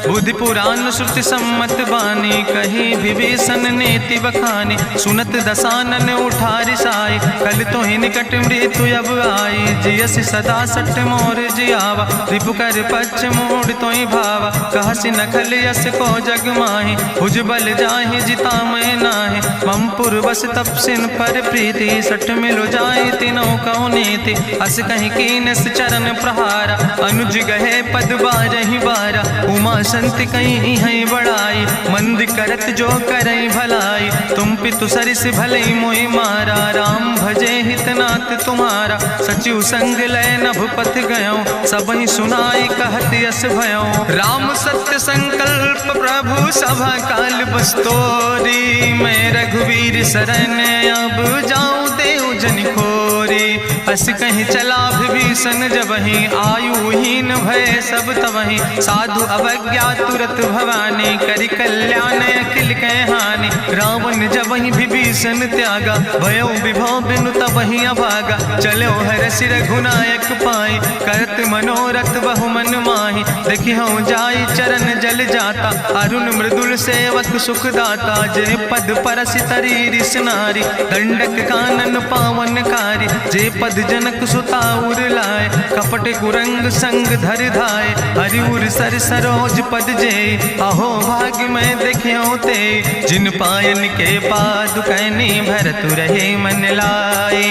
बुद्धि पुराण श्रुति सम्मत बानी, कही विभीषण नीति बखानी, सुनत दसानन उठारि साई, कल तो ही निकट मृत्यु अब आई, जियस सदा सट मोर जियावा, रिपु कर पक्ष मोड़ तो ही भावा, कहसि नखल यस को जग माहि, भुज बल जाहि जिता मैं नाहि, मम पुरबस तपसिन पर प्रीति, सट मिलो जाहि तिनौ कौ नीति, अस कहीं कीनस चरण प्रहारा, अनुज गहे पद बारहि बारा, उमा संत कहीं है बड़ाई, मंद करत जो करई भलाई, तुम पितु सरिस भले मोहि मारा, राम भजे हितनाथ तुम्हारा, सचिव संग लय नभ पथ गयो, सबहि सुनाई कहत यस भयो, राम सत्य संकल्प प्रभु सभा काल बस्तोरी, मैं रघुवीर शरण अब जाऊं देव जन खोरी, अस कहीं चला विभीषण जबहि, आयुहीन भय सब तबहि, साधु अवज्ञा तुरत भवानी, करि कल्याण अखिल कै हानि, रावण जबहि विभीषण त्यागा, भयो विभव बिनु तबहि अभागा, चलो हरसि रघुनायक पाई, करत मनोरथ बहु मन माहि, देखिहु जाई चरण जल जाता, अरुण मृदुल सेवक सुख दाता, जे पद परसि तरी रिस नारी, दंडक कानन पावन कारी, जे पद जनक सुता उर लाए, कपट कुरंग संग धर धाय, हरिउर सर सरोज पद जे, अहो भाग्य मैं देखियो ते, जिन पायन के पादु कैनी भरतु रहे मन लाए,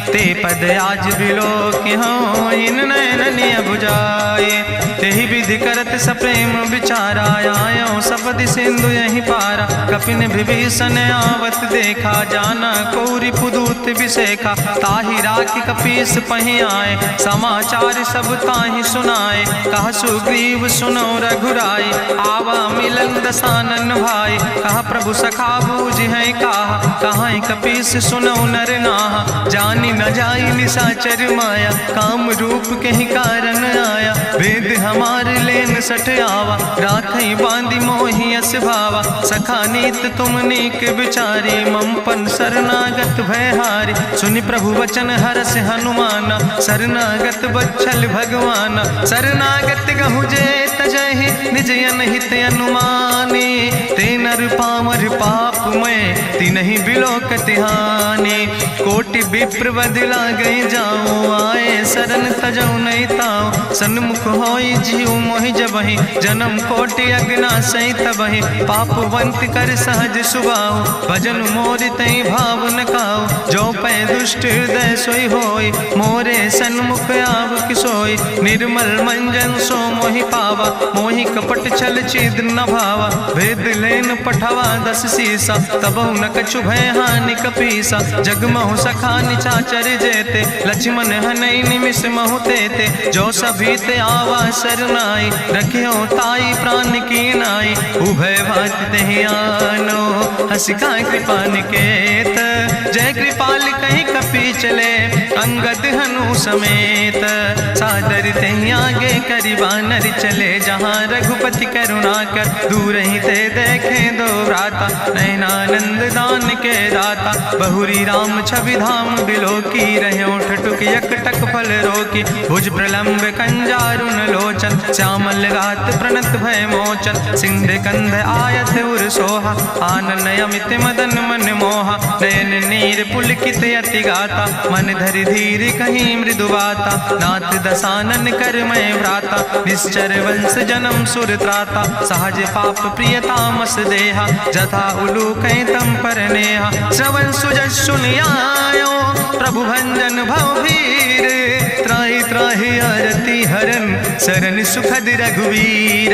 ते पद आज बिलोक हो इन नयन बुझाए, तेहि विधि करत सप्रेम विचारा, आयो सपदि सिंधु यही पारा, कपिन विभीषण आवत देखा, जाना कौरि पुदूत विशेखा, ताहि राखि कपीस पहि आए, समाचार सब ताहि सुनाए, कहा सुग्रीव सुनो रघुराई, आवा मिलन दसानन भाई, कहा प्रभु सखा बूझ है कहा कपीस सुनो नर नाहा, जानी न जाई निशाचर माया, काम रूप के ही कारण आया, वेद हमार लेन सठ आवा, राखई बांधी मोहि यस भावा, सखा नीत तुम नीक विचारी, मम पन शरणागत भयहारी, सुनि प्रभु वचन हरस हनुमाना, शरणागत बच्छल भगवाना, शरणागत गहु जे तजहि निज अनहित अनुमानी, ते नर पामर पाप में तिनहि बिलोकति हानि, कोटि विप्र बदला गई जाऊं, आए शरण तजऊ नहीं ताऊं, सन्मुख होई जीव मोहि जबहि, जन्म कोटि अग्ना सही तबहि, पापवंत कर सहज सुभाऊ, भजन मोरि तई भाव न खाऊ, जो पै दुष्ट हृदय सोई होई, मोरे सन्मुख आव किसोई, निर्मल मंजन सो मोहि पावा, मोहि कपट छल छिद्र न भावा, भेद लेन पठवा दस सीसा, तबहु न कछु भय हानि कपीसा, जगमहु सखा निचाचर जेते, लक्ष्मण हनई निमिष महु तेते, जो सभी ते आवा सरनाई, रखियो ताई प्राण की नाई, उभय भात तेहि आनो, हसिका कृपा निकेत, जय कृपाल कहीं कपी चले, अंगद हनु समेत। सादर ते आगे करी बानर चले जहाँ रघुपति करुणा कर, दूर ही ते देखे दो भ्राता नयनानंद दान के दाता। बहुरी राम छवि धाम बिलोकी रहे ठटुक यकटक फल रोकी। भुज प्रलंब कंजारुन लोचन श्यामल गात प्रणत भय मोचन। सिंध कंध आयत उर सोहा आनन अमित मदन मन मोहा। नयन नीर पुलकित अति गाता मन धरि धीर कहीं मृदु बाता। नाथ दसानन कर मैं भ्राता निश्चर वंश जन्म सुर त्राता। सहज पाप प्रिय तामस देहा जथा उलूक तम पर नेहा। श्रवण सुजस सुनियायो प्रभु भंजन भवभीर। त्राहि त्राहि आरती हरन शरण सुखद रघुवीर।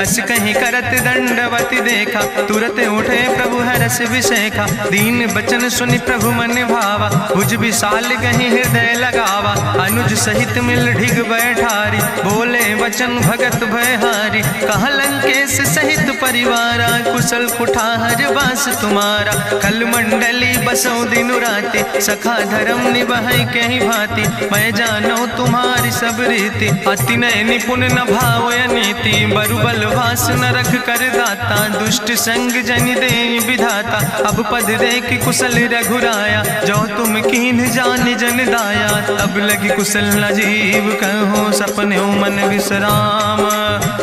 अस कहीं करत दंडवत देखा तुरत उठे प्रभु हरस विशेखा। दीन बचन सुनि प्रभु मन भावा भुज विशाल कहीं हृदय लगावा। अनुज सहित मिल ढिग बैठारी बोले वचन भगत भयहारी। कहा लंकेश सहित परिवारा कुशल कुठार वास तुम्हारा। कल मंडली बसो दिनु राति सखा धर्म निभाई कहीं भांति। मैं जानो तुम्हारी सब रीति अति नय निपुण न भाव नीति। बरुबल वास न रख कर दाता दुष्ट संग जन दे विधाता। अब पद देख कुशल रघुराया जो तुम कीन जान जन दाया। तब लगी कुशल न जीव कहो सपने मन विश्राम।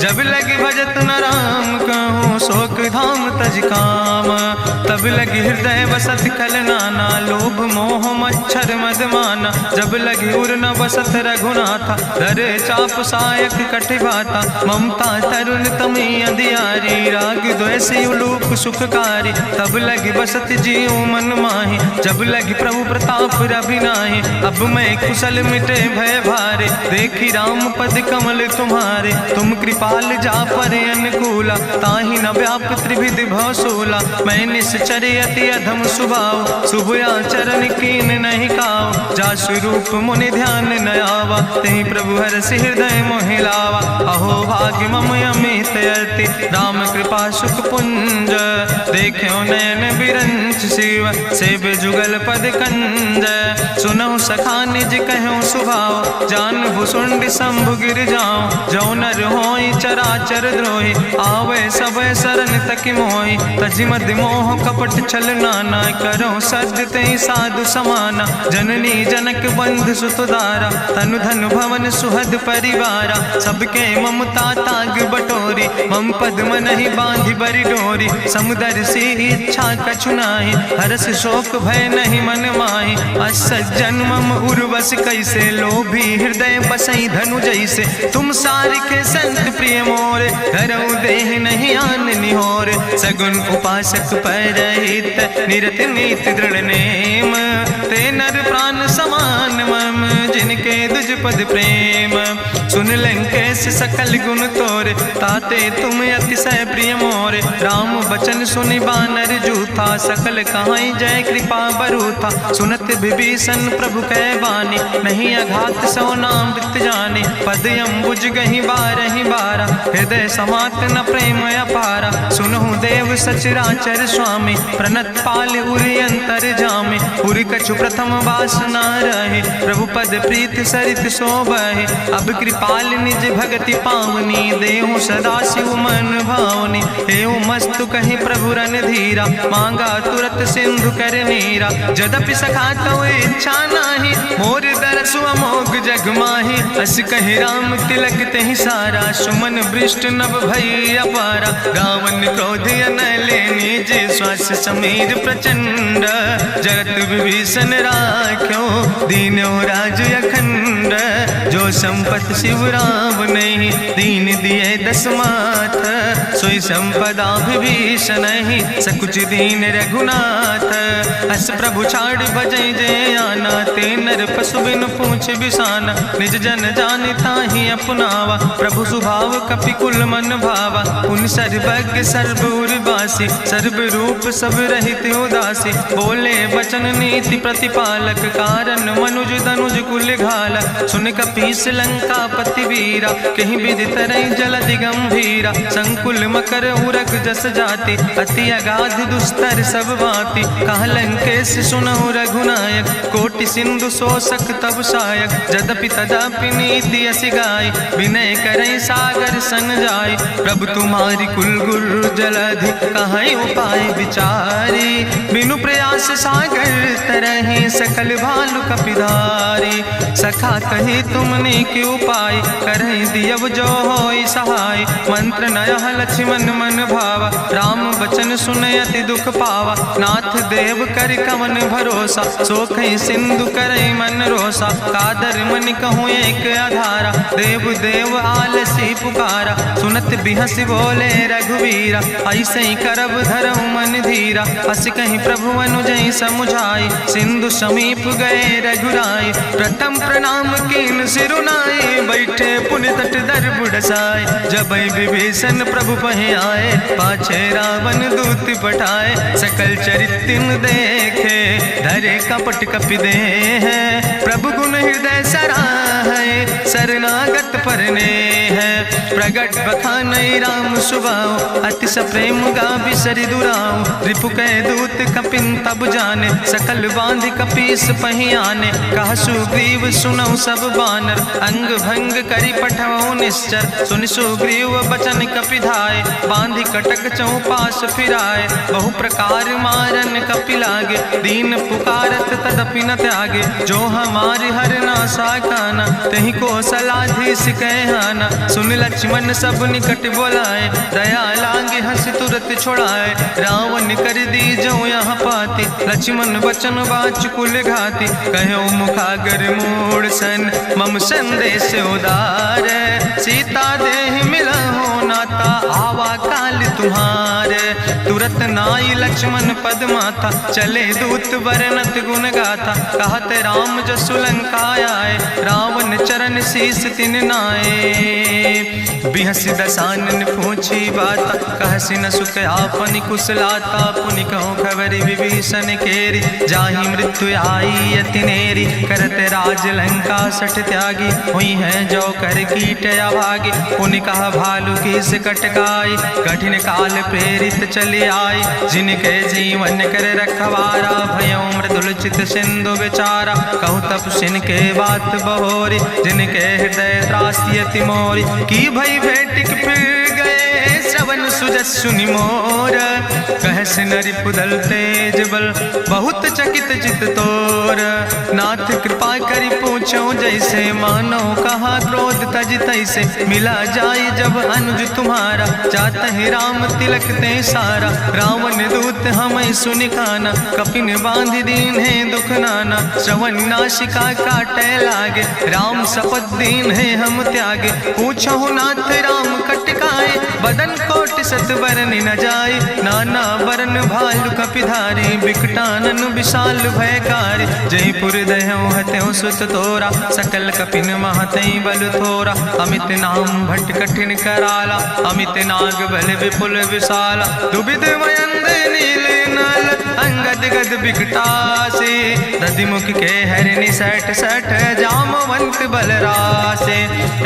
जब लगी भजत न राम कहो शोक धाम तज काम। तब लगी हृदय बसत खल नाना लोभ मोह मच्छर मदमाना। जब लगी उर न बसत रघुनाथा धरे चाप सायक कटिभाता। ममता तरुण तमी अंधियारी राग द्वेषी उलूक सुखकारी। तब लगी बसत जीव मन माही जब लगी प्रभु प्रताप रवि नाही। अब मैं कुशल मिटे भय भारे देखी राम पद कमल तुम्हारे। तुम कृपाल जा परे अनुकूला ताहि न व्याप त्रिविध भवसूला। मैं निश्चर अति अधम स्वभाव शुभ आचरण कीन नहीं काव। जा स्वरूप मुनि ध्यान न आवा तेहि प्रभु हरसि हृदय मोहि लावा। अहो भाग्य मम अमित अति राम कृपा सुख पुंज। देखो नयन बिरंच शिव सेव जुगल पद कंज। सुनहु सखा निज कहूँ सुभाव जान भुसुंड शंभु गिर जाऊं। जो नर होई चराचर द्रोही आवे सब शरण तक मोहि। तजि मद मोह कपट छल नाना करो सद्य तेहि साधु समाना। जननी जनक बंधु सुतदारा तनु धन भवन सुहद परिवारा। सबके ममता ताग बटोरी मम पद मन ही बांधि बरी डोरी। समुदर सी इच्छा कछु नाही हरस शोक भय नहीं मन माही। असज्जन मम उर्वश कैसे लोभी हृदय बसई धनु जैसे। तुम सारिके संत प्रिय मोर धरऊ देह नहीं आन निहोर। सगुन उपासक परहित निरत नीति दृढ़ नेम। ते नर प्राण समान मम जिनके दुज पद प्रेम। सुन लंकेश सकल गुण तोरे ताते तुम अतिशय प्रिय मोरे। राम बचन सुनि बानर जूथा सकल कहाई जय कृपा बरूथा। सुनत विभीषण प्रभु कै बानी नहीं अघात सो नाम वृत जानी। पद अम्बुज गहि बारहि बारा हृदय समात न प्रेम अपारा। सुनहु देव सचराचर स्वामी प्रणत पाल उरि अंतर जामी। उरि कछु प्रथम वासना रहे प्रभु पद प्रीत सरित शोभहि। अब कृपाल निज भगति पावनी देहु सदा शिव मन भावनी। एवं मस्तु कहि प्रभु रन धीरा मांगा तुरत सिंधु कर नीरा। जदपि सखा तो इच्छा नाही मोर दरसु अमोघ जग माही। अस कहि राम तिलक तेहि सारा सुमन वृष्ट नभ भई अपारा। रावण क्रोध अनले निज श्वास समीर प्रचंड। जरत विभीषण राख्यो दीनो राज अखंड। जो संपत शिव राम नहीं दीन दिए दस माथ। सोई संपदा विभीषण नहीं सकुच दीन रघुनाथ। अस प्रभु छाड़ भजई जय आना ते नर पशु बिन पूछ बिसाना। निज जन जानिता ही अपनावा प्रभु स्वभाव कपि कुल मन भावा। उन सर्वज्ञ सर्व उर्वासी सर्व रूप सब रहित उदासी। बोले वचन नीति प्रतिपालक कारण मनुज तनुज कुल घाला। सुन कपीस लंका पति वीरा कहीं विधि तरई जलधि गंभीरा। संकुल मकर उरग जस जाति अति अगाध दुस्तर सब भांति। कहा लंकेश सुनहु रघुनायक कोटि सिंधु शोषक तब सायक, जदपि तदपि नीति असि गाय, विनय करई सागर सन जाय। प्रभु तुम्हारी कुल गुरु जलधि, कहीं उपाय विचारी, बिनु प्रयास सागर तरहि, सकल भालु कपिधारी। सखा कही तुमने के उपाय, करहि दियव जो होई सहाय। मंत्र नयह लक्ष्मण मन भावा, राम बचन सुनय अति दुख पावा। नाथ देव कर कवन भरोसा, सोखई सिंधु करई मन रोसा। कादर मन कहूँ एक आधारा, देव देव आलसी पुकारा। सुनत बिहस बोले रघुवीरा, ऐसे ही करब धरऊ मन धीरा। अस कहीं प्रभु अनुजय समुझाई, सिंधु समीप गए रघुराई। प्रथम प्रणाम कीन सिरुनाई, बैठे पुनि तट दर बुढ़साए। जब विभीषण प्रभु पहे आए, पाछे रावण दूत पठाए। सकल चरित्र देखे, धरे कपट कपि दे है। प्रभु गुण हृदय सराहै, शरणागत परने है। प्रगट बखानई राम सुभाऊ, अति सप्रेम गावि सरि दुराऊ। रिपु कै दूत कपिन तब जाने, सकल बांधि कपीस पहि आने। कहा सुग्रीव सुनऊ सब बानर, अंग भंग करि पठवऊ निश्चर। सुनि सुग्रीव बचन कपिधाय, बांधि कटक चौपास फिराए। बहु प्रकार मारन कपि लागे, दीन पुकारत तदपि न त्यागे। जो हमारि हर ना साकाना, तहि कौशलाधीश कहना। सुन लक्ष्मण सब निकट बोलाए, दया लागे हंस तुरत छोड़ाए। रावण कर दी जो यहाँ पाती, लक्ष्मण बचन बाच कुल घाती। कहो मुखागर मूढ़ सन, मम संदेश उदार। सीता देह मिला हो नाता, आवा काल तुम्हारे। तुरत नाई लक्ष्मण पद माथा, चले दूत बरनत गुण गाथा। कहत राम जसु लंका आए, रावण चरण शीस तिन नाए। बिहस दसानन पूछी बात, कहसि न सुख आपन कुशलाता। पुनि कहूँ खबर विभीषण केरी, जाहि मृत्यु आई अति नेरी। करत राज लंका सठ त्यागी, हुई है जो कर कीट अभागी। पुनि कहा भालू कीस कटकाई, कठिन काल प्रेरित चले आई। जिनके जीवन कर रखवारा, भयो मृदुल चित सिंधु विचारा। कहूँ तप सिन के बात बहोरी, जिनके हृदय त्रासी अति मोरी। की भई भेटिक फिर गए, श्रवण सुजस सुनि मोर। कहस नरि पुदल तेज बल, बहुत चकित चित तोर। नाथ कृपा करि पूछो जैसे, मानो कहा क्रोध तज तैसे। मिला जाय जब अनुज तुम्हारा, जातहि राम तिलक ते सारा। रावण दूत हमें सुनि काना, कपिन बांध दीन है दुख नाना। श्रवण नासिका काटे लागे, राम शपथ दीन है हम त्यागे। पूछो नाथ राम कटकाए, बदन कोटि सत बरन न जाय। नाना बरन भालु कपिधारी, बिकटानन विशाल भयकारी। जयपुर दह्यों हत्यों सुत तोरा, सकल कपिन महतई बल थोरा। अमित नाम भट्ट कठिन कराला, अमित नाग बल विपुल विशाला। दुबिध मयंद नील नल, अंगद गद बिकटासे। दधिमुख के हरिणि सठ सठ, जामवंत बलरासे।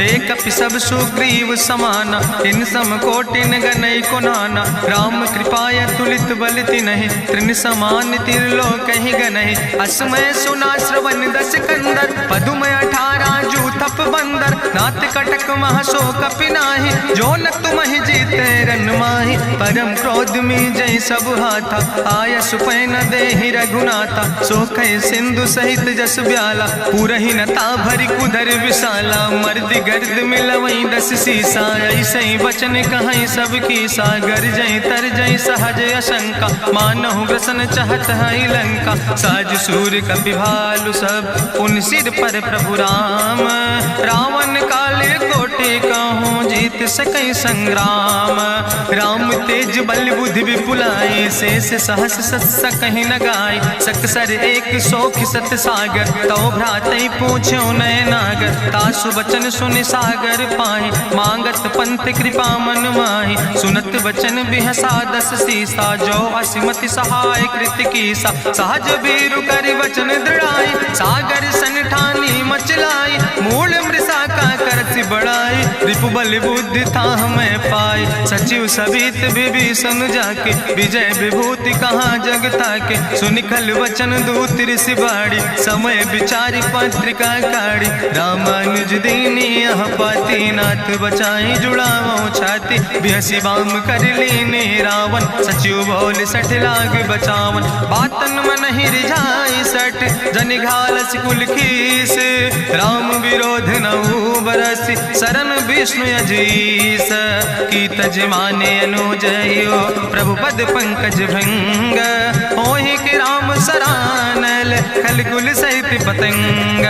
एक कपि सब सुग्रीव समाना, इन सम कोटिन गनई को नाना। राम कृपाय तुलित बल तिन्हि, त्रिन समान तिरलोक ही गनहि। असमय सुना श्रवण दस कंदर, पदुमय 18 जूथप बंदर। नाथ कटक महसो कपि नाही, जो न तुमहि जीते रन माहि। परम क्रोध में जय सब हाथा, आय सुपै न देहि रघुनाथा। सोखै सिंधु सहित जस ब्याला, पूरहि नता भरि कुधर विशाला। मर्द गर्द मिलवई 10 सीसा, ऐसे बचन कहई सब कीसा। गर जय तर जय सहज अशंका, मानहु ग्रसन चाहत है लंका। साज सूर कपि भालु सब, पुन सिर पर प्रभु राम। रावण काले कोटि कहूँ, जीत सकई संग्राम। राम तेज बल बुद्धि विपुलाई, शेष सहस सत सकहि न गाय। सकसर एक सोख सत सागर, तो भ्रातई पूछो नय नागर। तासु बचन सुनि सागर पाहि, मांगत पंथ कृपा मन माहि। सुनत बचन बिहसा 10 सीसा, जो असिमति सहाय कृत कीसा। सहज बीरु करि वचन दृढ़ाई, सागर सन ठानी मचलाई। मूल मृषा का करसि बड़ाई, रिपु बल बुद्धि था हमें पाए, सचिव सबित विभीषण जाके, विजय विभूति कहाँ जग ताके। सुनि खल वचन दूत ऋषि बाड़ी, समय विचारी पत्रिका काढ़ी। रामानुज दीनी यह पाती, नाथ बचाई जुड़ावो छाती। बिहसी बाम कर लीने रावण, सचिव बोल सठ लाग बचावन। बातन मन ही रिझाई सठ, जनि घालस कुल खीस। राम विरोध नहु बरसि, शरण विष्णु अजीस। की तज माने अनुजयो, प्रभु पद पंकज भंग। होहि कि राम सरानल, खल कुल सहित पतंग।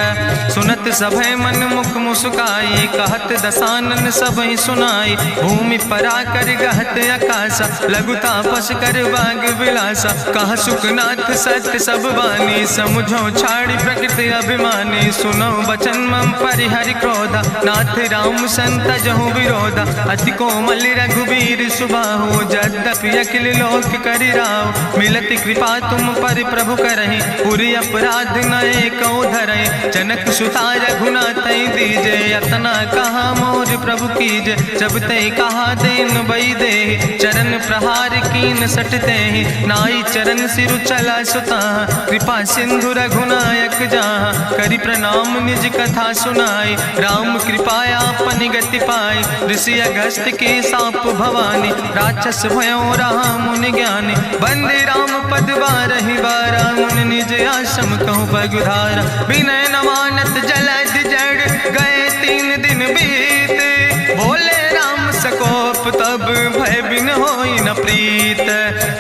सुनत सभय मन मुख मुस्काई, कहत दसानन सबहि सुनाई। भूमि परा कर गहत आकाशा, लघु तापस कर बाग विलासा। कहा सुखनाथ सत्य सब बानी, समुझो छाड़ी प्रकृति अभिमानी। सुनो बचन मम परिहरि क्रोधा, नाथ राम संत जहु विरोधा। अति कोमल रघुबीर सुबाहु, यद्यपि अखिल लोक करि राव। मिलति कृपा तुम पर प्रभु करहि, पुरि अपराध नए कौ धरहि। जनक सुता रघुनाथ दीजे, यतना कहा मोर प्रभु कीजे। जब ते कहा देन बई दे, चरण प्रहार कीन सटते। नाई चरण सिरु चला सुता, कृपा सिंधु रघुनायक जहाँ। करि प्रणाम निज कथा सुनाई, राम कृपाया अपनी गति पाई। ऋषि अगस्त्य की साप भवानी, राक्षस भयो रहा मुनि ज्ञानी। बंदे राम पद बारहि बारा, मुनि निज आश्रम कहूँ पगुधारा। विनय न मानत जलद जड़, गए 3 दिन बीते। बोले राम सकोप तब, भय बिन होई न प्रीत।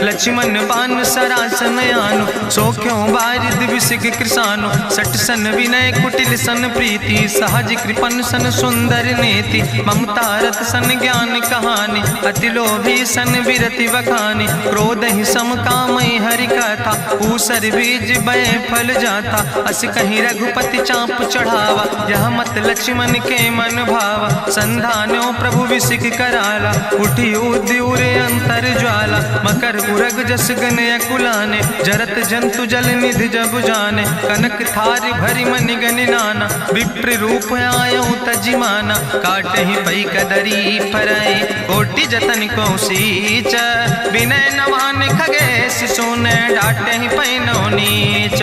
लक्ष्मण बान सरासन आनु, सो क्यों बारिद विसिक कृसानु। सट सन विनय कुटिल सन प्रीति, सहज कृपन सन सुंदर नीति। ममता रत सन ज्ञान कहानी, अति लोभी सन विरति बखानी। क्रोध ही सम कामई हरि कथा, ऊसर बीज बय फल जाता। अस कहीं रघुपति चाप चढ़ावा, यह मत लक्ष्मण के मन भावा। संधान्यो प्रभु विसिक कराला, उठी उद्यूर अंतर ज्वाला। मकर उरग जस गन अकुलाने, जरत जंतु जल निधि जब जाने। कनक थार भरी मनि गनि नाना, विप्र रूप आयो तजिमाना। काटहि पई कदरी फरई, कोटि जतन को सींच। विनय नवान खगेश सोने, डाटहि पई नो नीच।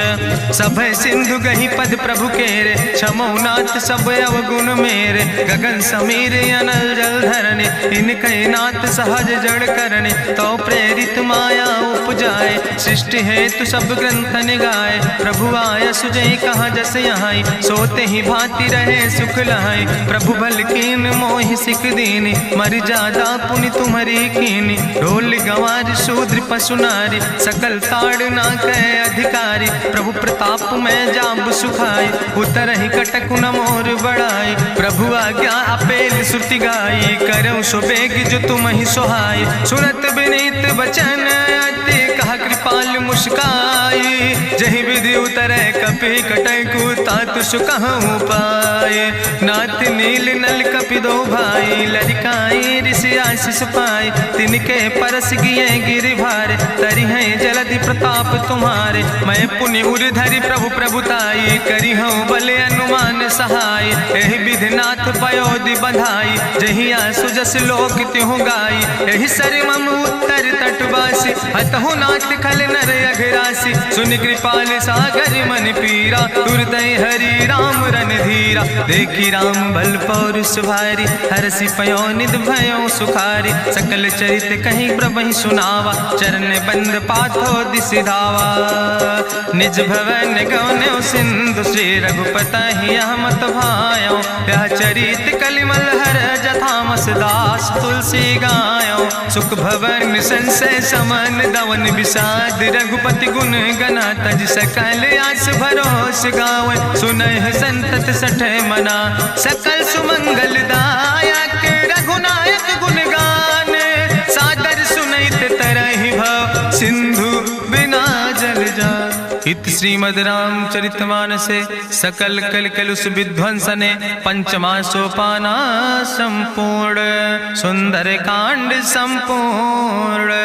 सब सिंधु गहि पद प्रभु केरे, क्षमो नाथ सब अवगुण मेरे। गगन समीर अनल जल धरने, इनके नाथ सहज जड़ करने। तो प्रेरित माया उपजाए, सृष्टि हेतु सब ग्रंथ निगाए। प्रभु आय सुजय कहाँ जस यहाँ, सोते ही भांति रहे सुख लहाई। प्रभु भल कीन मोहि सिख दीनी, मर जादा पुनि तुम्हारी कीनी। ढोल गंवार शूद्र पशु नारी, सकल ताड़ ना कहे अधिकारी। प्रभु प्रताप में जाब सुखाई, उतर ही कटक न मोर बढ़ाई। प्रभु आज्ञा अपेल श्रुति गाई, करऊँ सो बेग जो तुम ही सोहाई। सुनत विनीत बचन अति, कहा कृपाल मुस्काई। जहि विधि उतरे कपि कटकु, तातु सुकहु पाए। नाथ नील नल कपि दो भाई, लरिकाई ऋषि आशीष पाए। तिनके परस गिए गिरि भारे, तरि है जलधि प्रताप तुम्हारे। मैं पुनि उर धरि प्रभु प्रभुताई, करी हूँ बल अनुमान सहाय। एहि विधि नाथ पयोधि बधाई, जहिया सुजस लोक त्यों गाई। एहि सर मम उत्तर तटवासी, हतहु नाथ खल नर अघरासी। सुनि कृपाल सागर मन पीरा, तुरत हरि राम रन धीरा। देखी राम बल पौरुष भारी, हरसि पयो निध भयो सुखारी। सकल चरित कहीं प्रभु सुनावा, चरण बंद पाथो दिस धावा। निज भवन गौन्यो सिंधु, श्री रघुपति यह मत भायो। यह चरित कलिमल हर जथामस दास, तुलसी गायो। सुख भवन संशय समन, दवन विषाद रघुपति गुण गना। तज सकल आस भरोस गावे, सुनहि संतत सठ मना। सकल सुमंगल दायक, रघुनायक गुण गाने। सादर सुनैत तरहि भव, सिंधु बिना जल जा। इत श्रीमद् रामचरितमानसे सकल कलकलुष विध्वंसने। पंचमा सोपाना संपूर्ण, सुंदर कांड संपूर्ण।